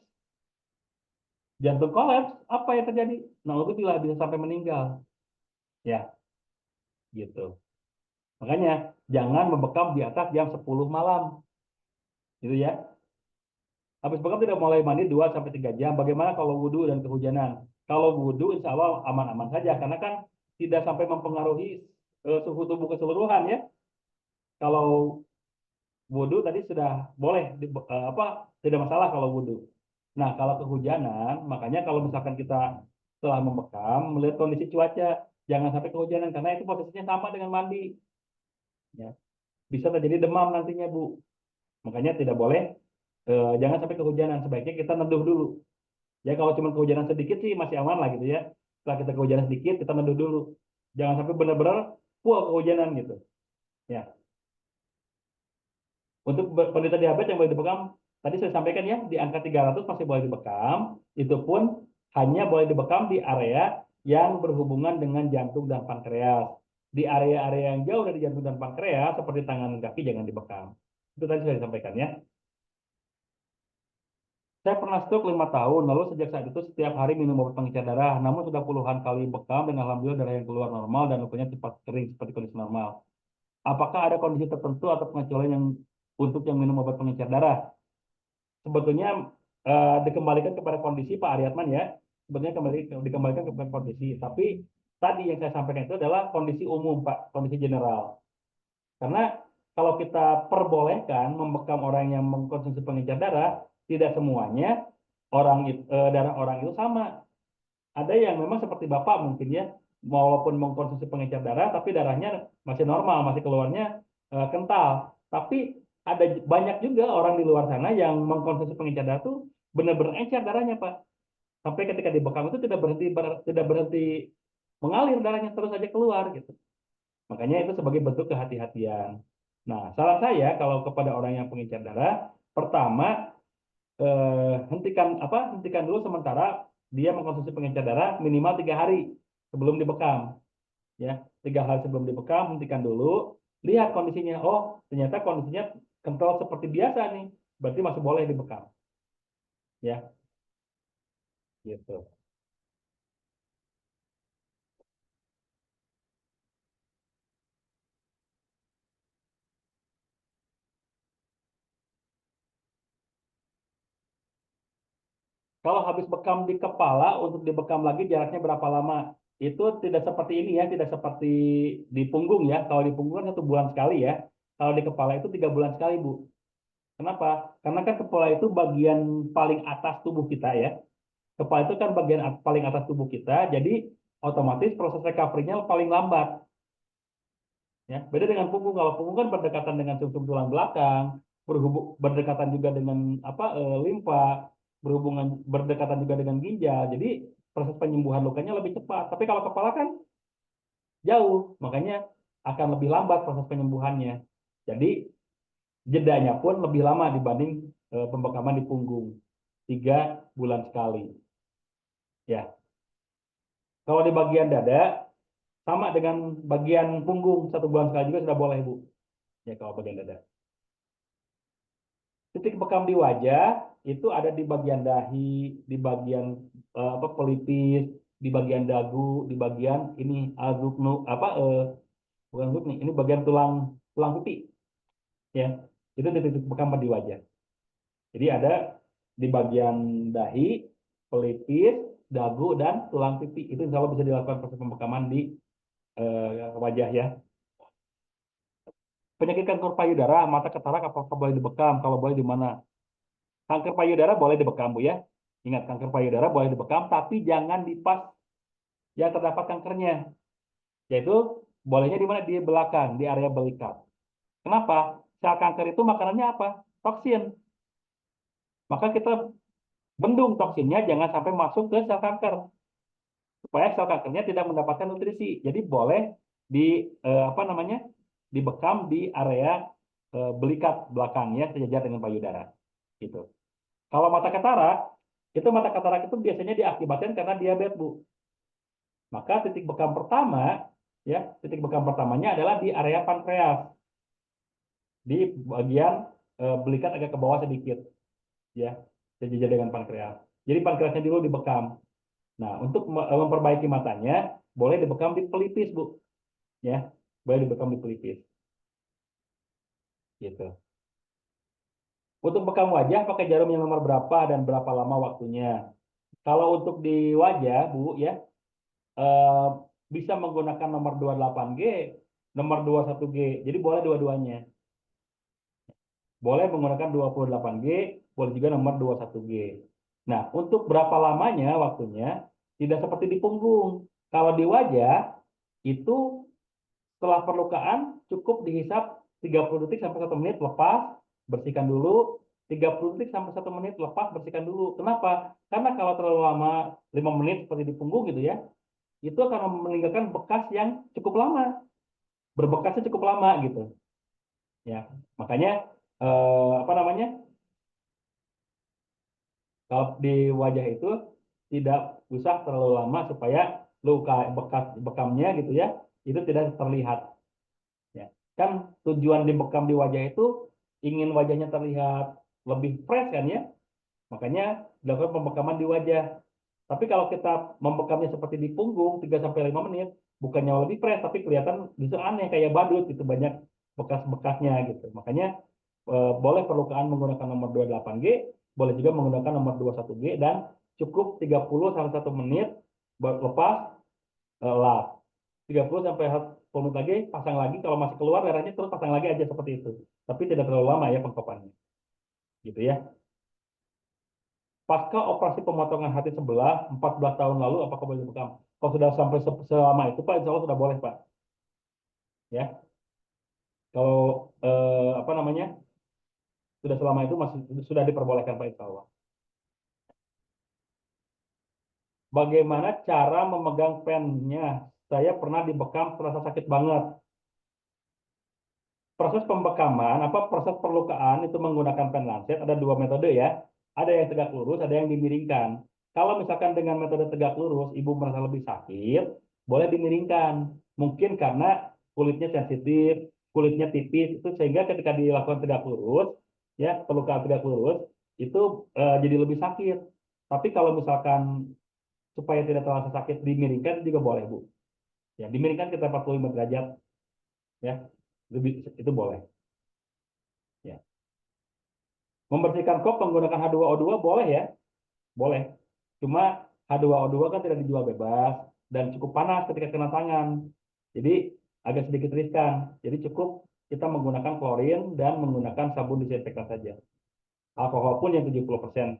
Jantung kolaps, apa yang terjadi? Nah, itu bisa sampai meninggal. Ya, gitu. Makanya jangan membekam di atas jam 10 malam. Gitu ya. Habis bekam tidak mulai mandi 2 sampai 3 jam. Bagaimana kalau wudhu dan kehujanan? Kalau wudhu insya Allah aman-aman saja. Karena kan tidak sampai mempengaruhi suhu tubuh keseluruhan ya. Kalau wudhu tadi sudah boleh apa tidak masalah kalau wudhu. Nah kalau kehujanan, makanya kalau misalkan kita telah membekam, melihat kondisi cuaca, jangan sampai kehujanan karena itu posisinya sama dengan mandi. Ya. Bisa terjadi demam nantinya Bu. Makanya tidak boleh, jangan sampai kehujanan. Sebaiknya kita neduh dulu. Ya kalau cuma kehujanan sedikit sih masih aman lah gitu ya. Setelah kita kehujanan sedikit, kita neduh dulu. Jangan sampai benar-benar full kehujanan gitu. Ya. Untuk penderita diabetes yang boleh dibekam, tadi saya sampaikan ya, di angka 300 masih boleh dibekam. Itu pun hanya boleh dibekam di area yang berhubungan dengan jantung dan pankreas. Di area-area yang jauh dari jantung dan pankreas, seperti tangan dan kaki, jangan dibekam. Itu tadi saya sampaikan ya. Saya pernah stroke 5 tahun, lalu sejak saat itu setiap hari minum obat pengencer darah, namun sudah puluhan kali bekam dan alhamdulillah darah yang keluar normal dan lukanya cepat kering seperti kondisi normal. Apakah ada kondisi tertentu atau pengecualian yang untuk yang minum obat pengencer darah? Sebetulnya dikembalikan kepada kondisi Pak Aryatman ya, sebetulnya dikembalikan kepada kondisi. Tapi tadi yang saya sampaikan itu adalah kondisi umum Pak, kondisi general. Karena kalau kita perbolehkan membekam orang yang mengkonsumsi pengencer darah, tidak semuanya darah orang itu sama. Ada yang memang seperti Bapak mungkin ya, walaupun mengkonsumsi pengencer darah, tapi darahnya masih normal, masih keluarnya kental. Tapi ada banyak juga orang di luar sana yang mengkonsumsi pengencer darah itu benar-benar encer darahnya, Pak. Sampai ketika dibekam itu tidak berhenti mengalir darahnya terus saja keluar gitu. Makanya itu sebagai bentuk kehati-hatian. Nah, saran saya kalau kepada orang yang pengencer darah, pertama hentikan dulu sementara dia mengkonsumsi pengencer darah minimal 3 hari sebelum dibekam. Ya, 3 hari sebelum dibekam, hentikan dulu, lihat kondisinya. Oh, ternyata kondisinya kental seperti biasa nih, berarti masih boleh dibekam. Ya, gitu. Kalau habis bekam di kepala, untuk dibekam lagi jaraknya berapa lama? Itu tidak seperti ini ya, tidak seperti di punggung ya. Kalau di punggung kan 1 bulan sekali ya. Kalau di kepala itu 3 bulan sekali, Bu. Kenapa? Karena kan kepala itu bagian paling atas tubuh kita ya. Kepala itu kan bagian paling atas tubuh kita, jadi otomatis proses recovery-nya paling lambat. Ya, beda dengan punggung. Kalau punggung kan berdekatan dengan sumsum tulang belakang, berdekatan juga dengan limfa, berdekatan juga dengan ginjal. Jadi proses penyembuhan lukanya lebih cepat. Tapi kalau kepala kan jauh, makanya akan lebih lambat proses penyembuhannya. Jadi jedanya pun lebih lama dibanding pembekaman di punggung, 3 bulan sekali. Ya, kalau di bagian dada sama dengan bagian punggung, 1 bulan sekali juga sudah boleh Bu. Ya kalau bagian dada. Titik bekam di wajah itu ada di bagian dahi, di bagian pelipis, di bagian dagu, di bagian ini azuknu bukan azukni, ini bagian tulang tulang pipi ya. Itu titik bekam di wajah. Jadi ada di bagian dahi, pelipis, dagu dan tulang pipi. Itu insya Allah bisa dilakukan proses pembekaman di wajah ya. Penyakit kanker payudara, mata katarak apakah boleh dibekam? Kalau boleh di mana? Kanker payudara boleh dibekam, Bu ya. Ingat, kanker payudara boleh dibekam, tapi jangan di pas yang terdapat kankernya. Yaitu bolehnya di mana? Di belakang, di area belikat. Kenapa? Sel kanker itu makanannya apa? Toksin. Maka kita bendung toksinnya jangan sampai masuk ke sel kanker. Supaya sel kankernya tidak mendapatkan nutrisi. Jadi boleh di dibekam di area belikat belakangnya sejajar dengan payudara. Gitu. Kalau mata katarak Itu mata katarak itu biasanya diakibatkan karena diabetes, Bu. Maka titik bekam pertama, ya, titik bekam pertamanya adalah di area pankreas, di bagian belikat agak ke bawah sedikit, ya, sejajar dengan pankreas. Jadi pankreasnya dulu dibekam. Nah, untuk memperbaiki matanya, boleh dibekam di pelipis, Bu. Ya, boleh dibekam di pelipis. Gitu. Untuk bekam wajah, pakai jarum yang nomor berapa dan berapa lama waktunya. Kalau untuk di wajah, Bu, ya, eh, bisa menggunakan nomor 28G, nomor 21G. Jadi boleh dua-duanya. Boleh menggunakan 28G, boleh juga nomor 21G. Nah, untuk berapa lamanya waktunya, tidak seperti di punggung. Kalau di wajah, itu setelah perlukaan cukup dihisap 30 detik sampai 1 menit, lepas, bersihkan dulu. 30 detik sampai 1 menit, lepas, bersihkan dulu. Kenapa? Karena kalau terlalu lama 5 menit seperti di punggung gitu ya, itu akan meninggalkan bekas yang cukup lama, berbekasnya cukup lama gitu. Ya, makanya apa namanya? Kalau di wajah itu tidak usah terlalu lama supaya luka bekas bekamnya gitu ya, itu tidak terlihat. Ya. Kan tujuan dibekam di wajah itu ingin wajahnya terlihat lebih fresh kan ya, makanya dilakukan pembekaman di wajah. Tapi kalau kita membekamnya seperti di punggung 3 sampai 5 menit, bukannya lebih fresh, tapi kelihatan justru aneh kayak badut gitu, banyak bekas-bekasnya gitu. Makanya boleh perlukaan menggunakan nomor 28G, boleh juga menggunakan nomor 21G, dan cukup 30 sampai 1 menit lepas, lap. 30 sampai 10 menit lagi, pasang lagi. Kalau masih keluar darahnya, terus pasang lagi aja seperti itu. Tapi tidak terlalu lama ya pengkopannya. Gitu ya. Pasca operasi pemotongan hati sebelah 14 tahun lalu, apakah boleh dibekam? Kalau sudah sampai selama itu, Pak, insya Allah sudah boleh, Pak. Ya, kalau apa namanya, sudah selama itu masih sudah diperbolehkan, Pak, insya Allah. Bagaimana cara memegang pennya? Saya pernah dibekam, terasa sakit banget. Proses pembekaman, proses perlukaan itu menggunakan pen lancet ada dua metode ya. Ada yang tegak lurus, ada yang dimiringkan. Kalau misalkan dengan metode tegak lurus, ibu merasa lebih sakit, boleh dimiringkan. Mungkin karena kulitnya sensitif, kulitnya tipis, itu sehingga ketika dilakukan tegak lurus, ya perlukaan tegak lurus, itu jadi lebih sakit. Tapi kalau misalkan supaya tidak terasa sakit dimiringkan juga boleh, Bu. Ya, dimiringkan kita 45 derajat, ya, itu boleh. Ya. Membersihkan kop menggunakan H2O2 boleh ya, boleh. Cuma H2O2 kan tidak dijual bebas dan cukup panas ketika kena tangan. Jadi agak sedikit riskan. Jadi cukup kita menggunakan klorin dan menggunakan sabun disinfektan saja. Alkohol pun yang 70%.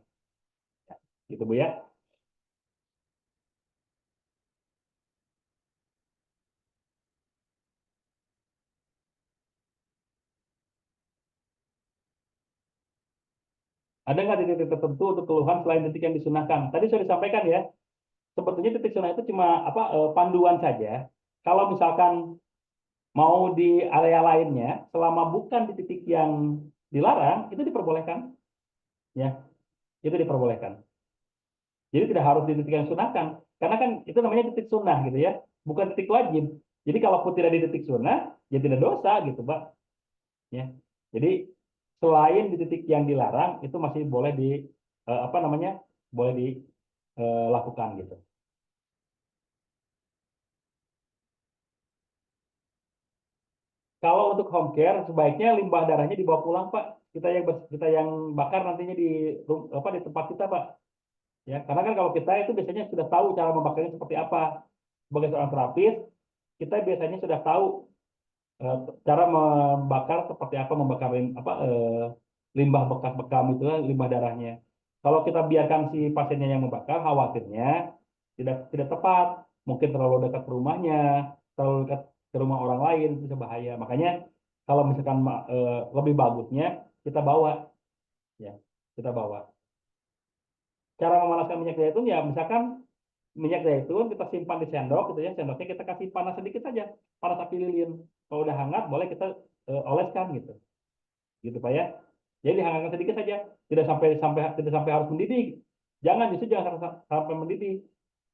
Gitu Bu ya. Ada nggak titik tertentu untuk keluhan selain titik yang disunahkan? Tadi sudah disampaikan ya. Sebetulnya titik sunah itu cuma panduan saja. Kalau misalkan mau di area lainnya, selama bukan di titik yang dilarang, itu diperbolehkan. Ya, itu diperbolehkan. Jadi tidak harus di titik yang sunahkan. Karena kan itu namanya titik sunnah gitu ya, bukan titik wajib. Jadi kalaupun tidak di titik sunnah, ya tidak dosa gitu, Pak. Ya. Jadi selain di titik yang dilarang, itu masih boleh di boleh dilakukan gitu. Kalau untuk home care, sebaiknya limbah darahnya dibawa pulang, Pak. Kita yang bakar nantinya di tempat kita, Pak. Ya, karena kan kalau kita itu biasanya sudah tahu cara membakarnya seperti apa. Sebagai seorang terapis, kita biasanya sudah tahu eh, cara membakar seperti apa, membakar limbah bekas bekam itu, limbah darahnya. Kalau kita biarkan si pasiennya yang membakar, khawatirnya tidak tepat, mungkin terlalu dekat ke rumahnya, terlalu dekat ke rumah orang lain, itu bisa bahaya. Makanya kalau misalkan lebih bagusnya kita bawa, ya, kita bawa. Cara memanaskan minyak zaitun ya, misalkan minyak zaitun kita simpan di sendok gitu ya, sendoknya kita kasih panas sedikit saja, panas api lilin. Kalau udah hangat boleh kita oleskan gitu, gitu Pak ya. Jadi dihangatkan sedikit saja, tidak sampai sampai tidak sampai harus mendidih. Jangan, justru jangan sampai mendidih.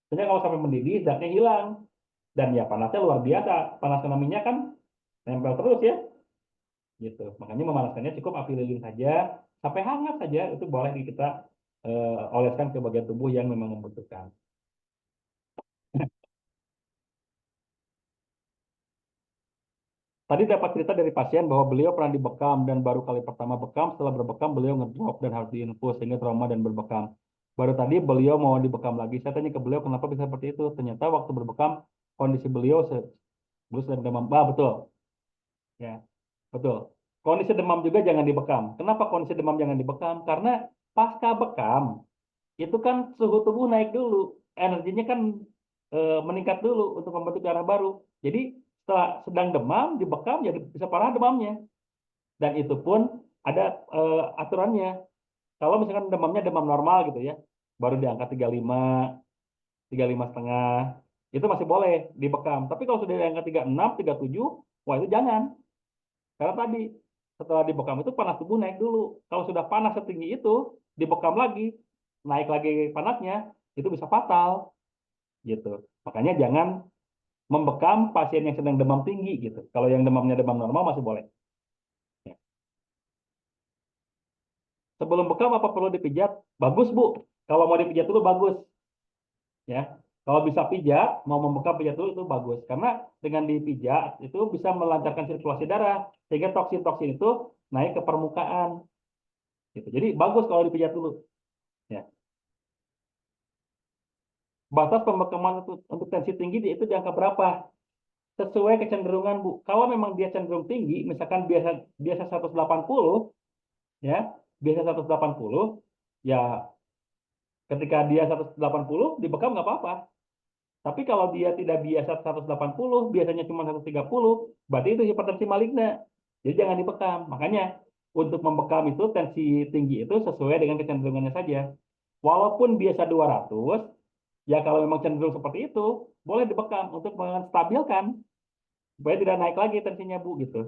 Soalnya kalau sampai mendidih, zatnya hilang. Dan ya panasnya luar biasa. Panas minyak kan nempel terus ya. Gitu. Makanya memanaskannya cukup api lilin saja, sampai hangat saja, itu boleh kita oleskan ke bagian tubuh yang memang membutuhkan. Tadi dapat cerita dari pasien bahwa beliau pernah dibekam dan baru kali pertama bekam, setelah berbekam beliau ngedrop dan harus diinfus sehingga trauma dan berbekam. Baru tadi beliau mau dibekam lagi. Saya tanya ke beliau kenapa bisa seperti itu. Ternyata waktu berbekam kondisi beliau sedang demam. Betul. Ya, betul. Kondisi demam juga jangan dibekam. Kenapa kondisi demam jangan dibekam? Karena pasca bekam itu kan suhu tubuh naik dulu, energinya kan meningkat dulu untuk membentuk darah baru. Jadi setelah sedang demam, dibekam, jadi bisa parah demamnya. Dan itu pun ada aturannya. Kalau misalkan demamnya demam normal gitu ya, baru di angka 35, 35,5, itu masih boleh dibekam. Tapi kalau sudah di angka 36, 37, wah itu jangan. Karena tadi setelah dibekam itu panas tubuh naik dulu. Kalau sudah panas setinggi itu, dibekam lagi, naik lagi panasnya, itu bisa fatal gitu. Makanya jangan membekam pasien yang sedang demam tinggi gitu. Kalau yang demamnya demam normal masih boleh. Ya. Sebelum bekam apa perlu dipijat? Bagus Bu. Kalau mau dipijat dulu bagus ya. Kalau bisa pijat, mau membekam pijat dulu itu bagus. Karena dengan dipijat itu bisa melancarkan sirkulasi darah sehingga toksin-toksin itu naik ke permukaan gitu. Jadi bagus kalau dipijat dulu ya. Batas pembekaman untuk tensi tinggi itu di angka berapa? Sesuai kecenderungan Bu. Kalau memang dia cenderung tinggi, misalkan biasa biasa 180 ya, biasa 180 ya, ketika dia 180 dibekam nggak apa-apa. Tapi kalau dia tidak biasa 180, biasanya cuma 130, berarti itu hipertensi maligna. Jadi jangan dibekam. Makanya untuk membekam itu tensi tinggi itu sesuai dengan kecenderungannya saja. Walaupun biasa 200, ya kalau memang cenderung seperti itu, boleh dibekam untuk menstabilkan supaya tidak naik lagi tensinya Bu gitu.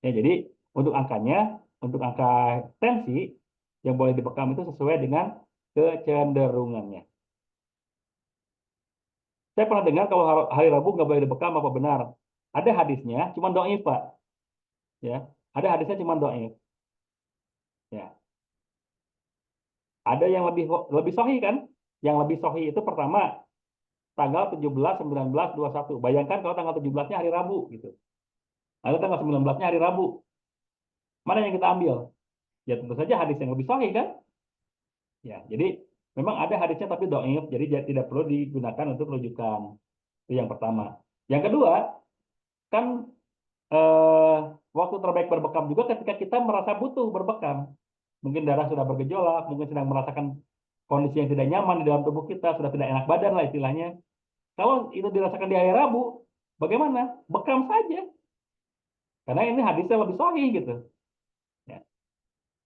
Ya, jadi untuk angkanya, untuk angka tensi yang boleh dibekam itu sesuai dengan kecenderungannya. Saya pernah dengar kalau hari Rabu nggak boleh dibekam, apa benar? Ada hadisnya, cuma doif Pak. Ya, ada hadisnya cuma doif. Ya, ada yang lebih lebih sahih kan? Yang lebih sahih itu pertama tanggal 17, 19, 21. Bayangkan kalau tanggal 17-nya hari Rabu gitu. Lalu tanggal 19-nya hari Rabu. Mana yang kita ambil? Ya tentu saja hadis yang lebih sahih kan? Ya, jadi memang ada hadisnya tapi doif, jadi tidak perlu digunakan untuk rujukan. Itu yang pertama. Yang kedua, kan eh, waktu terbaik berbekam juga ketika kita merasa butuh berbekam. Mungkin darah sudah bergejolak, mungkin sedang merasakan kondisi yang tidak nyaman di dalam tubuh kita, sudah tidak enak badan lah istilahnya. Kalau itu dirasakan di hari Rabu, bagaimana? Bekam saja. Karena ini hadisnya lebih sahih gitu. Ya.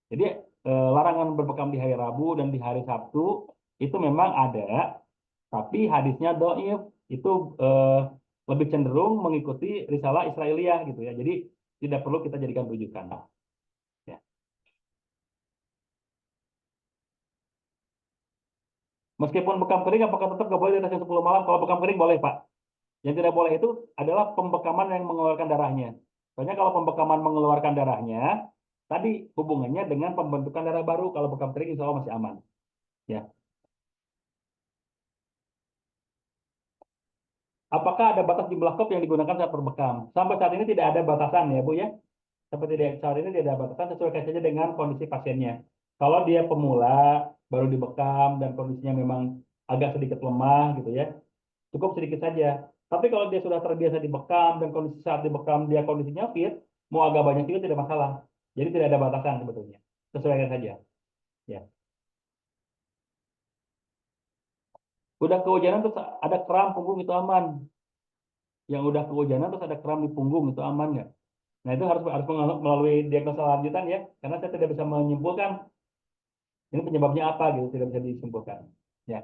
Jadi larangan berbekam di hari Rabu dan di hari Sabtu itu memang ada, tapi hadisnya doif itu eh, lebih cenderung mengikuti risalah Israiliyah gitu ya. Jadi tidak perlu kita jadikan rujukan. Ya. Meskipun bekam kering, apakah tetap nggak boleh di atas jam 10 malam? Kalau bekam kering boleh Pak. Yang tidak boleh itu adalah pembekaman yang mengeluarkan darahnya. Soalnya kalau pembekaman mengeluarkan darahnya, tadi hubungannya dengan pembentukan darah baru. Kalau bekam kering insya Allah masih aman. Ya. Apakah ada batas jumlah kop yang digunakan saat berbekam? Sampai saat ini tidak ada batasan ya Bu ya. Seperti saat ini tidak ada batasan, sesuaikan saja dengan kondisi pasiennya. Kalau dia pemula, baru dibekam dan kondisinya memang agak sedikit lemah gitu ya, cukup sedikit saja. Tapi kalau dia sudah terbiasa dibekam dan kondisi saat dibekam dia kondisinya fit, mau agak banyak juga tidak masalah. Jadi tidak ada batasan sebetulnya. Sesuaikan saja. Ya. Udah kehujanan terus ada kram punggung itu aman. Yang udah kehujanan terus ada kram di punggung itu aman nggak? Nah itu harus harus melalui diagnosa lanjutan ya, karena saya tidak bisa menyimpulkan ini penyebabnya apa gitu, tidak bisa disimpulkan. Ya.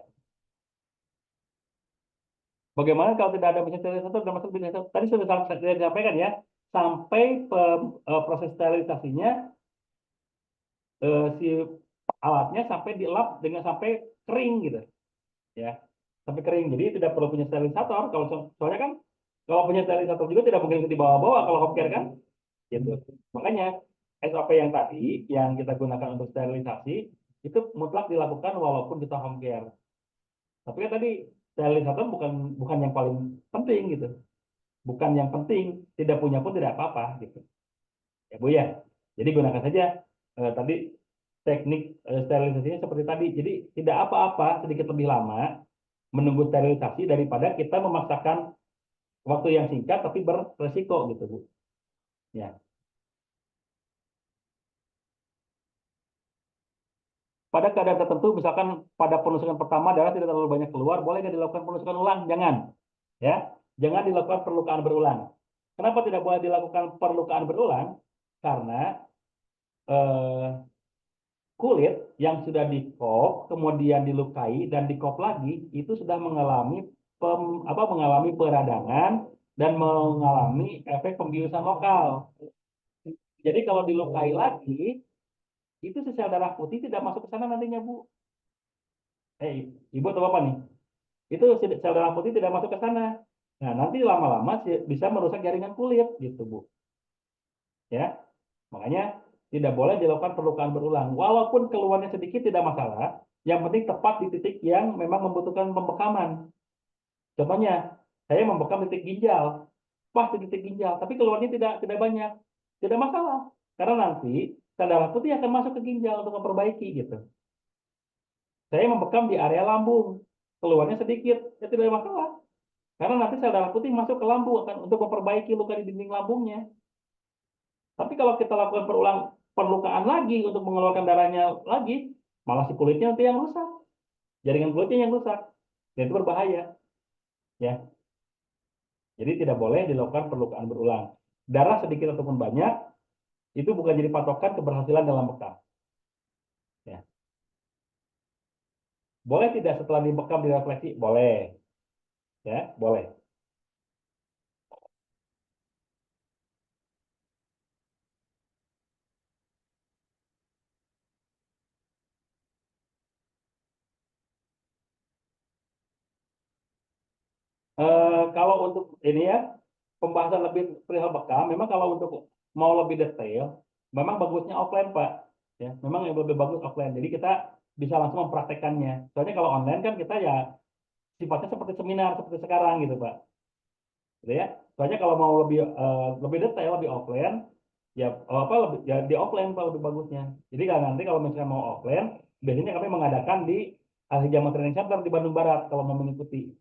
Bagaimana kalau tidak ada mesin sterilisator dan masuk di tadi sudah saya sampaikan ya, sampai proses sterilisasinya si alatnya sampai dilap dengan sampai kering gitu ya, sampai kering. Jadi tidak perlu punya sterilisator. Kalau soalnya kan kalau punya sterilisator juga tidak mungkin dibawa-bawa kalau home care kan, gitu. Makanya SOP yang tadi yang kita gunakan untuk sterilisasi itu mutlak dilakukan walaupun kita home care. Tapi kan tadi sterilisator bukan bukan yang paling penting gitu, bukan yang penting. Tidak punya pun tidak apa-apa gitu. Ya Bu ya. Jadi gunakan saja tadi teknik sterilisasinya seperti tadi. Jadi tidak apa-apa sedikit lebih lama menunggu sterilisasi daripada kita memaksakan waktu yang singkat tapi beresiko gitu Bu. Ya. Pada keadaan tertentu, misalkan pada penusukan pertama darah tidak terlalu banyak keluar, boleh nggak dilakukan penusukan ulang? Jangan, ya, jangan dilakukan perlukaan berulang. Kenapa tidak boleh dilakukan perlukaan berulang? Karena eh, kulit yang sudah dikop, kemudian dilukai dan dikop lagi, itu sudah mengalami mengalami peradangan dan mengalami efek pembiusan lokal. Jadi kalau dilukai lagi, itu sel darah putih tidak masuk ke sana nantinya Bu. Ibu atau bapak nih? Itu sel darah putih tidak masuk ke sana. Nah, nanti lama-lama bisa merusak jaringan kulit gitu, Bu. Ya. Makanya tidak boleh dilakukan perlukaan berulang. Walaupun keluarnya sedikit tidak masalah, yang penting tepat di titik yang memang membutuhkan pembekaman. Contohnya, saya membekam titik ginjal, pas di titik ginjal, tapi keluarnya tidak banyak. Tidak masalah. Karena nanti sel darah putih akan masuk ke ginjal untuk memperbaiki gitu. Saya membekam di area lambung, keluarnya sedikit, ya tidak ada masalah. Karena nanti sel darah putih masuk ke lambung akan untuk memperbaiki luka di dinding lambungnya. Tapi kalau kita lakukan perlukaan lagi untuk mengeluarkan darahnya lagi, malah si kulitnya nanti yang rusak, jaringan kulitnya yang rusak, dan itu berbahaya. Ya, jadi tidak boleh dilakukan perlukaan berulang. Darah sedikit ataupun banyak itu bukan jadi patokan keberhasilan dalam bekam. Ya, boleh tidak setelah dibekam direfleksi? Boleh, ya, boleh. Kalau untuk ini ya, pembahasan lebih perihal bekam, memang kalau untuk mau lebih detail, memang bagusnya offline Pak. Ya, memang yang lebih bagus offline. Jadi kita bisa langsung mempraktekannya. Soalnya kalau online kan kita ya sifatnya seperti seminar seperti sekarang gitu Pak. Gitu ya. Soalnya kalau mau lebih detail, lebih offline, ya apa lebih ya di offline Pak lebih bagusnya. Jadi kalau nanti kalau misalnya mau offline, biasanya kami mengadakan di Ahli Jamal Training Center di Bandung Barat kalau mau mengikuti.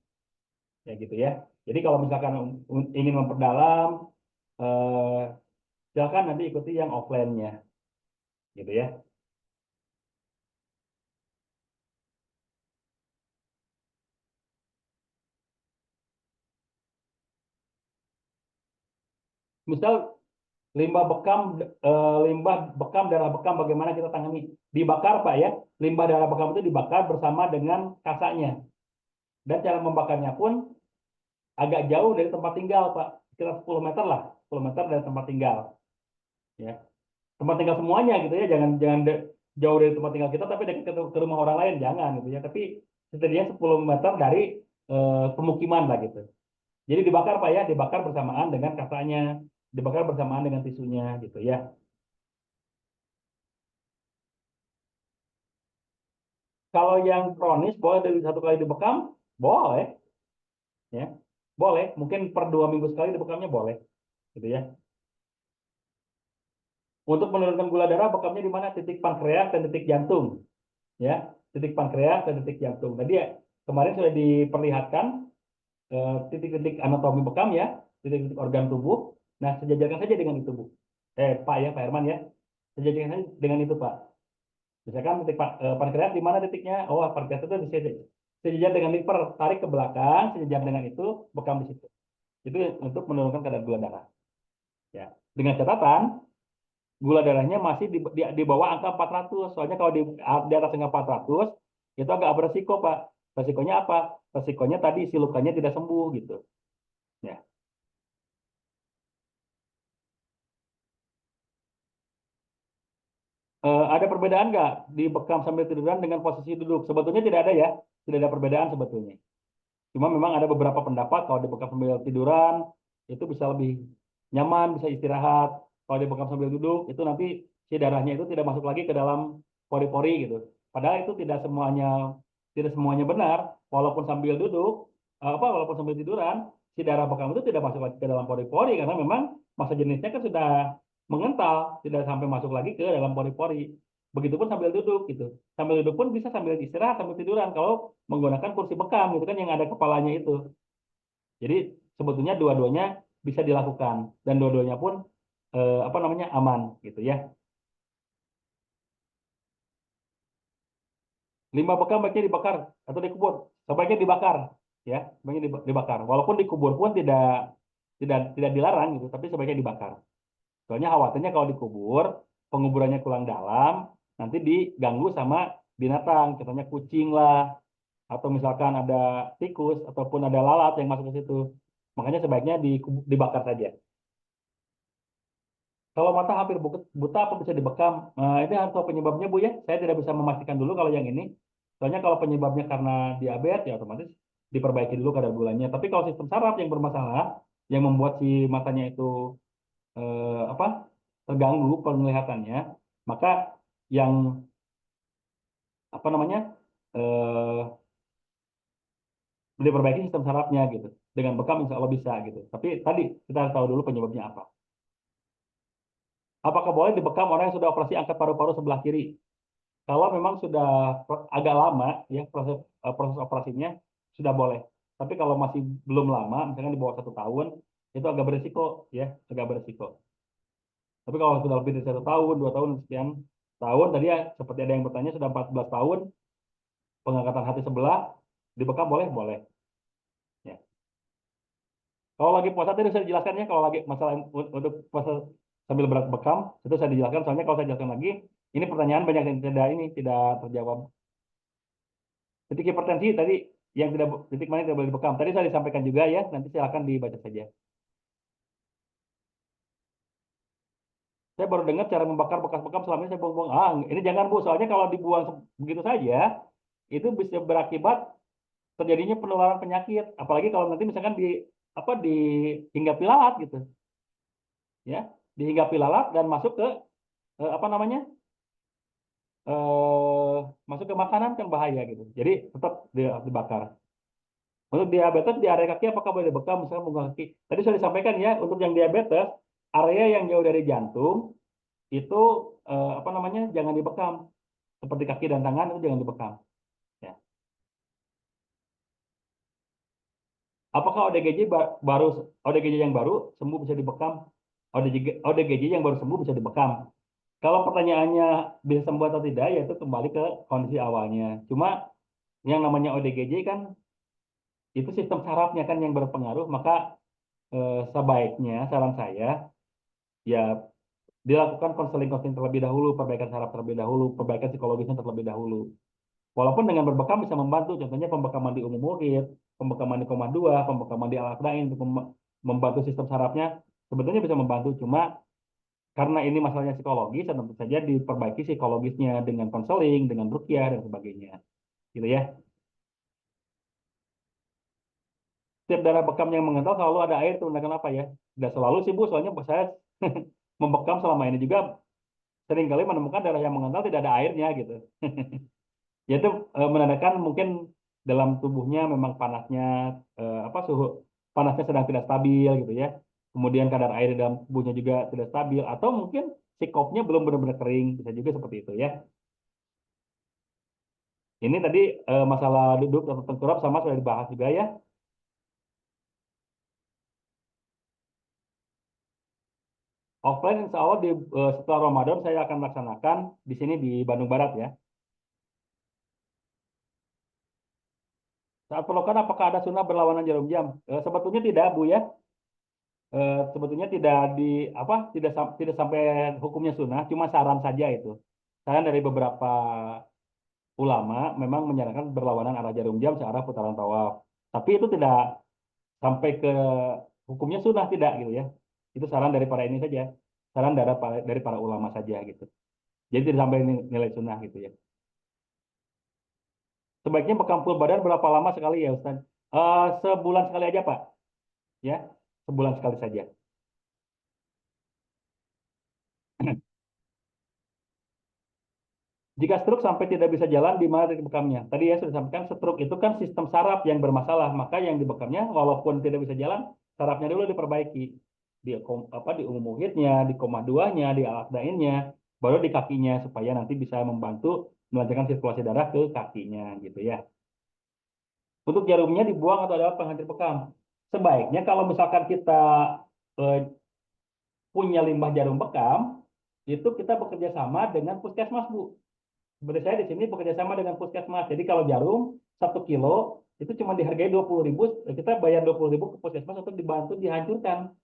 Ya gitu ya. Jadi kalau misalkan ingin memperdalam, eh, silakan nanti ikuti yang offline-nya, gitu ya. Misal limbah bekam darah bekam bagaimana kita tangani? Dibakar Pak ya. Limbah darah bekam itu dibakar bersama dengan kasanya. Dan cara membakarnya pun agak jauh dari tempat tinggal Pak. Sekitar 10 meter lah, 10 meter dari tempat tinggal. Ya, tempat tinggal semuanya gitu ya. Jangan jangan jauh dari tempat tinggal kita tapi dekat ke rumah orang lain jangan gitu ya. Tapi setidaknya 10 meter dari pemukiman lah gitu. Jadi dibakar Pak ya, dibakar bersamaan dengan kasanya, dibakar bersamaan dengan tisunya gitu ya. Kalau yang kronis boleh dari satu kali dibekam, boleh ya. Boleh, mungkin per 2 minggu sekali dibekamnya boleh gitu ya. Untuk menurunkan gula darah bekamnya di mana? Titik pankreas dan titik jantung ya. Titik pankreas dan titik jantung. Tadi ya kemarin sudah diperlihatkan titik-titik anatomi bekam ya, titik-titik organ tubuh. Nah, sejajarkan saja dengan itu, Bu. Pak ya, Pak Herman ya. Sejajarkan saja dengan itu, Pak. Misalkan titik pankreas di mana titiknya? Oh, pankreas itu di sini. Sejajar dengan liver, tarik ke belakang, sejajar dengan itu, bekam di situ. Itu untuk menurunkan kadar gula darah. Ya. Dengan catatan, gula darahnya masih di bawah angka 400. Soalnya kalau di atas angka 400, itu agak beresiko, Pak. Resikonya apa? Resikonya tadi si lukanya tidak sembuh gitu. Ya. Ada perbedaan nggak di bekam sambil tiduran dengan posisi duduk? Sebetulnya tidak ada ya, tidak ada perbedaan sebetulnya. Cuma memang ada beberapa pendapat kalau di bekam sambil tiduran itu bisa lebih nyaman, bisa istirahat. Kalau di bekam sambil duduk itu nanti si darahnya itu tidak masuk lagi ke dalam pori-pori gitu. Padahal itu tidak semuanya benar. Walaupun sambil duduk, walaupun sambil tiduran, si darah bekam itu tidak masuk lagi ke dalam pori-pori karena memang masa jenisnya kan sudah mengental, tidak sampai masuk lagi ke dalam pori-pori. Begitupun sambil duduk gitu. Sambil duduk pun bisa sambil istirahat, sambil tiduran kalau menggunakan kursi bekam gitu kan yang ada kepalanya itu. Jadi sebetulnya dua-duanya bisa dilakukan dan dua-duanya pun apa namanya aman gitu ya. Limbah bekam baiknya dibakar atau dikubur. Sebaiknya dibakar ya, sebaiknya dibakar. Walaupun dikubur pun tidak dilarang gitu, tapi sebaiknya dibakar. Soalnya khawatirnya kalau dikubur, penguburannya kurang dalam, nanti diganggu sama binatang, contohnya kucing lah, atau misalkan ada tikus ataupun ada lalat yang masuk ke situ. Makanya sebaiknya dibakar saja. Kalau mata hampir buta apa bisa dibekam? Ini harus tahu penyebabnya Bu ya. Saya tidak bisa memastikan dulu kalau yang ini. Soalnya kalau penyebabnya karena diabetes ya otomatis diperbaiki dulu kadar gulanya. Tapi kalau sistem saraf yang bermasalah, yang membuat si matanya itu apa terganggu penglihatannya, maka yang apa namanya eh, diperbaiki sistem sarafnya gitu. Dengan bekam insya Allah bisa gitu. Tapi tadi kita harus tahu dulu penyebabnya apa. Apakah boleh dibekam orang yang sudah operasi angkat paru-paru sebelah kiri? Kalau memang sudah agak lama ya proses operasinya sudah boleh. Tapi kalau masih belum lama, misalkan di bawah 1 tahun, itu agak berisiko ya, agak berisiko. Tapi kalau sudah lebih dari 1 tahun, 2 tahun, sekian tahun, tadi ya seperti ada yang bertanya sudah 14 tahun, pengangkatan hati sebelah, dibekam boleh, boleh. Ya. Kalau lagi puasa tadi saya dijelaskan ya, kalau lagi masalah untuk puasa sambil berat bekam, itu saya dijelaskan, soalnya kalau saya jelaskan lagi, ini pertanyaan banyak yang tidak terjawab. Titik hipertensi tadi yang tidak titik mana yang tidak boleh dibekam. Tadi saya disampaikan juga ya, nanti silakan dibaca saja. Saya baru dengar cara membakar bekas bekam selama ini saya buang-buang. Ini jangan Bu, soalnya kalau dibuang begitu saja, itu bisa berakibat terjadinya penularan penyakit. Apalagi kalau nanti misalkan dihinggapi lalat gitu, ya, dihinggapi lalat dan masuk ke apa namanya, masuk ke makanan kan bahaya gitu. Jadi tetap dibakar. Untuk diabetes di area kaki apakah boleh dibekam misalnya punggung kaki? Tadi sudah disampaikan ya, untuk yang diabetes area yang jauh dari jantung itu apa namanya jangan dibekam. Seperti kaki dan tangan itu jangan dibekam. Ya. Apakah baru ODGJ yang baru sembuh bisa dibekam? ODGJ yang baru sembuh bisa dibekam. Kalau pertanyaannya bisa sembuh atau tidak, ya itu kembali ke kondisi awalnya. Cuma yang namanya ODGJ kan itu sistem sarafnya kan yang berpengaruh, maka sebaiknya saran saya ya dilakukan konseling-konseling terlebih dahulu, perbaikan saraf terlebih dahulu, perbaikan psikologisnya terlebih dahulu. Walaupun dengan berbekam bisa membantu, contohnya pembekaman di umum murid, pembekaman di koma 2, pembekaman di alat lain untuk membantu sistem sarafnya, sebetulnya bisa membantu. Cuma karena ini masalahnya psikologis, tentu saja diperbaiki psikologisnya dengan konseling, dengan rukyah dan sebagainya, gitu ya. Setiap darah bekam yang mengental selalu ada air, itu kenapa ya? Tidak selalu sih Bu, soalnya saya membekam selama ini juga seringkali menemukan darah yang mengental tidak ada airnya gitu. Yaitu menandakan mungkin dalam tubuhnya memang panasnya suhu panasnya sedang tidak stabil gitu ya. Kemudian kadar air di dalam tubuhnya juga tidak stabil atau mungkin si kopnya belum benar-benar kering, bisa juga seperti itu ya. Ini tadi masalah duduk atau tengkurap sama sudah dibahas juga ya. Offline insya Allah setelah Ramadan saya akan laksanakan di sini di Bandung Barat ya. Saat pelukan apakah ada sunnah berlawanan jarum jam? Sebetulnya tidak Bu ya. Sebetulnya tidak sampai hukumnya sunnah, cuma saran saja itu. Saran dari beberapa ulama memang menyarankan berlawanan arah jarum jam searah putaran tawaf. Tapi itu tidak sampai ke hukumnya sunnah tidak gitu ya. Itu saran dari para ini saja. Saran dari para ulama saja gitu. Jadi tidak sampai nilai sunnah gitu ya. Sebaiknya bekam full badan berapa lama sekali ya Ustaz? Sebulan sekali aja Pak, ya, sebulan sekali saja. Jika stroke sampai tidak bisa jalan, di mana titik bekamnya? Tadi ya sudah sampaikan, stroke itu kan sistem saraf yang bermasalah, maka yang di bekamnya walaupun tidak bisa jalan, sarafnya dulu diperbaiki. Di umum uhidnya, di koma 2-nya, di al-aqdainnya, baru di kakinya supaya nanti bisa membantu melancarkan sirkulasi darah ke kakinya gitu ya. Untuk jarumnya dibuang atau ada penghancur bekam. Sebaiknya kalau misalkan kita eh, punya limbah jarum bekam, itu kita bekerja sama dengan puskesmas, Bu. Seperti saya di sini bekerja sama dengan puskesmas. Jadi kalau jarum 1 kilo itu cuma dihargai 20.000, kita bayar 20.000 ke puskesmas untuk dibantu dihancurkan.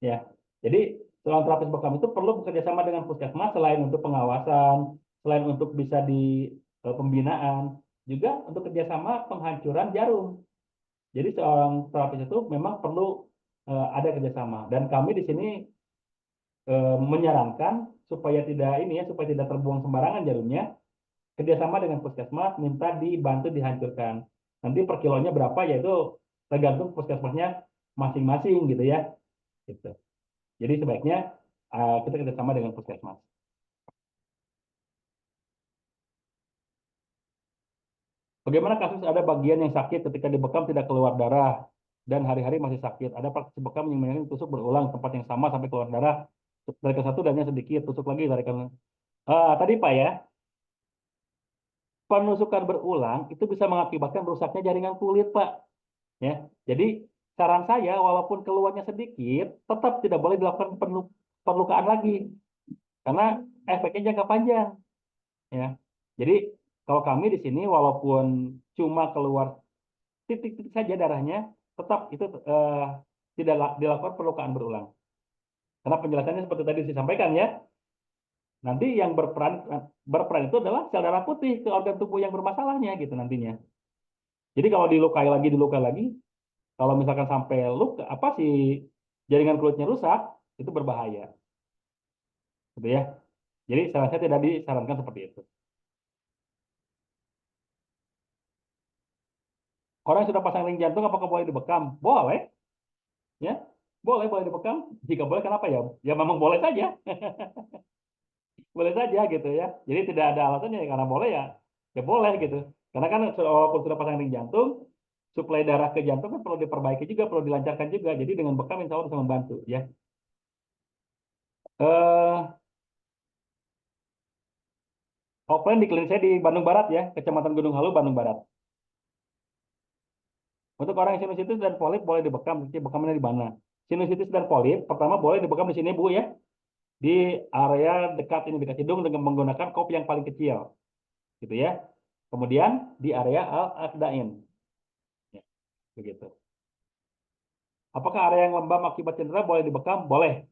Ya, jadi seorang terapis bekam itu perlu bekerja sama dengan puskesmas selain untuk pengawasan, selain untuk bisa di pembinaan, juga untuk kerjasama penghancuran jarum. Jadi seorang terapis itu memang perlu ada kerjasama. Dan kami di sini menyarankan supaya tidak ini ya, supaya tidak terbuang sembarangan jarumnya, kerjasama dengan puskesmas, minta dibantu dihancurkan. Nanti per kilonya berapa ya itu tergantung puskesmasnya masing-masing gitu ya. Gitu. Jadi sebaiknya kita kerjasama dengan puskesmas. Bagaimana kasus ada bagian yang sakit ketika dibekam tidak keluar darah dan hari-hari masih sakit? Ada praktisi bekam yang menyebabkan tusuk berulang tempat yang sama sampai keluar darah. Tarikan satu dannya sedikit, tusuk lagi, tarikan. Tadi Pak ya, penusukan berulang itu bisa mengakibatkan rusaknya jaringan kulit Pak. Ya, jadi saran saya walaupun keluarnya sedikit, tetap tidak boleh dilakukan perlukaan lagi karena efeknya jangka panjang. Ya, jadi kalau kami di sini walaupun cuma keluar titik-titik saja darahnya, tetap itu tidak dilakukan perlukaan berulang. Karena penjelasannya seperti tadi saya sampaikan ya, nanti yang berperan itu adalah sel darah putih ke organ tubuh yang bermasalahnya gitu nantinya. Jadi kalau dilukai lagi, kalau misalkan sampai luka apa sih jaringan kulitnya rusak, itu berbahaya, gitu ya. Jadi saya tidak disarankan seperti itu. Orang yang sudah pasang ring jantung apakah boleh dibekam? Boleh, ya. Boleh dibekam. Jika boleh, kenapa ya? Ya memang boleh saja. Boleh saja gitu ya. Jadi tidak ada alasannya ya, karena boleh ya. Ya boleh gitu. Karena kan walaupun sudah pasang ring jantung, suplai darah ke jantung kan perlu diperbaiki juga, perlu dilancarkan juga. Jadi dengan bekam insya Allah bisa membantu ya. Eh, Offline di klinik saya di Bandung Barat ya, Kecamatan Gunung Halu, Bandung Barat. Untuk orang yang sinusitis dan polip boleh dibekam, jadi bekamannya di mana? Sinusitis dan polip, pertama boleh dibekam di sini Bu ya, di area dekat ini dekat hidung dengan menggunakan kop yang paling kecil, gitu ya. Kemudian di area al-aqdain, ya, begitu. Apakah area yang lembab akibat cedera boleh dibekam? Boleh,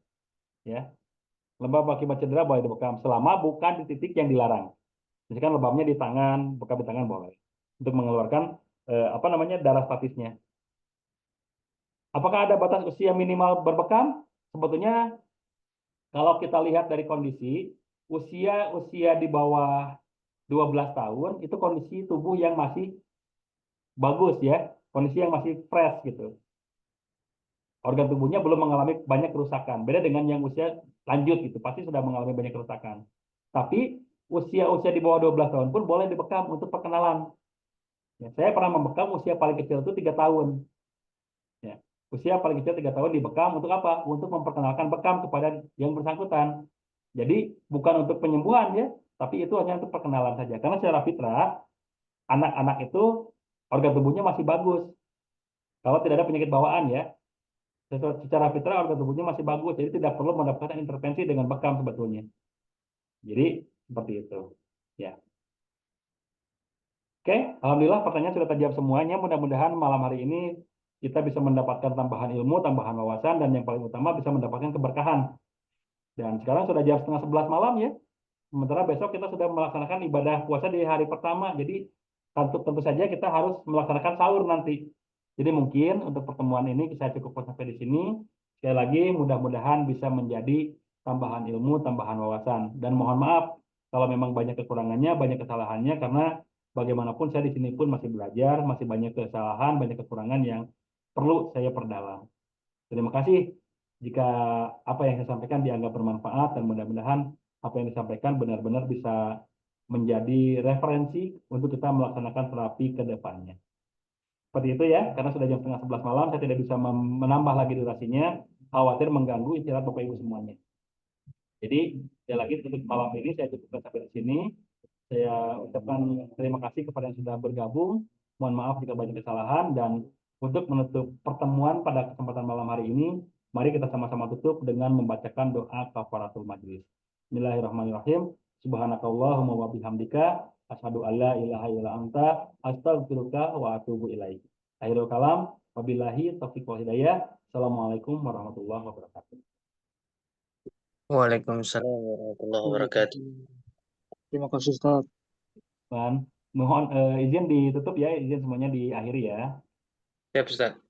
ya. Lembab akibat cedera boleh dibekam selama bukan di titik yang dilarang. Misalkan lembabnya di tangan, bekam di tangan boleh. Untuk mengeluarkan apa namanya darah statisnya. Apakah ada batas usia minimal berbekam? Sebetulnya kalau kita lihat dari kondisi usia usia di bawah 12 tahun itu kondisi tubuh yang masih bagus ya, kondisi yang masih fresh gitu. Organ tubuhnya belum mengalami banyak kerusakan. Beda dengan yang usia lanjut gitu, pasti sudah mengalami banyak kerusakan. Tapi usia-usia di bawah 12 tahun pun boleh dibekam untuk perkenalan. Ya, saya pernah membekam usia paling kecil itu 3 tahun. Ya. Usia paling kecil 3 tahun dibekam untuk apa? Untuk memperkenalkan bekam kepada yang bersangkutan. Jadi bukan untuk penyembuhan ya, tapi itu hanya untuk perkenalan saja. Karena secara fitrah, anak-anak itu organ tubuhnya masih bagus. Kalau tidak ada penyakit bawaan ya, secara fitrah organ tubuhnya masih bagus. Jadi tidak perlu mendapatkan intervensi dengan bekam sebetulnya. Jadi seperti itu. Ya. Oke, alhamdulillah pertanyaan sudah terjawab semuanya. Mudah-mudahan malam hari ini kita bisa mendapatkan tambahan ilmu, tambahan wawasan, dan yang paling utama bisa mendapatkan keberkahan. Dan sekarang sudah jam setengah 11 malam ya. Sementara besok kita sudah melaksanakan ibadah puasa di hari pertama. Jadi tentu saja kita harus melaksanakan sahur nanti. Jadi mungkin untuk pertemuan ini saya cukupkan sampai di sini. Sekali lagi mudah-mudahan bisa menjadi tambahan ilmu, tambahan wawasan. Dan mohon maaf kalau memang banyak kekurangannya, banyak kesalahannya, karena bagaimanapun saya di sini pun masih belajar, masih banyak kesalahan, banyak kekurangan yang perlu saya perdalam. Terima kasih jika apa yang saya sampaikan dianggap bermanfaat dan mudah-mudahan apa yang disampaikan benar-benar bisa menjadi referensi untuk kita melaksanakan terapi ke depannya. Seperti itu ya, karena sudah jam setengah 11 malam, saya tidak bisa menambah lagi durasinya, khawatir mengganggu istirahat Bapak Ibu semuanya. Jadi, sekali lagi untuk malam ini saya cukupkan sampai di sini. Saya ucapkan terima kasih kepada yang sudah bergabung. Mohon maaf jika banyak kesalahan dan untuk menutup pertemuan pada kesempatan malam hari ini, mari kita sama-sama tutup dengan membacakan doa kafaratul majlis. Bismillahirrahmanirrahim. Subhanakallahumma wa bihamdika asyhadu alla ilaha illa anta astaghfiruka wa atubu ilaik. Akhirul kalam, wabillahi taufiq wal hidayah. Assalamualaikum warahmatullahi wabarakatuh. Waalaikumsalam warahmatullahi wabarakatuh. Terima kasih Ustaz. Dan mohon izin ditutup ya, izin semuanya diakhiri ya. Siap, Ustaz.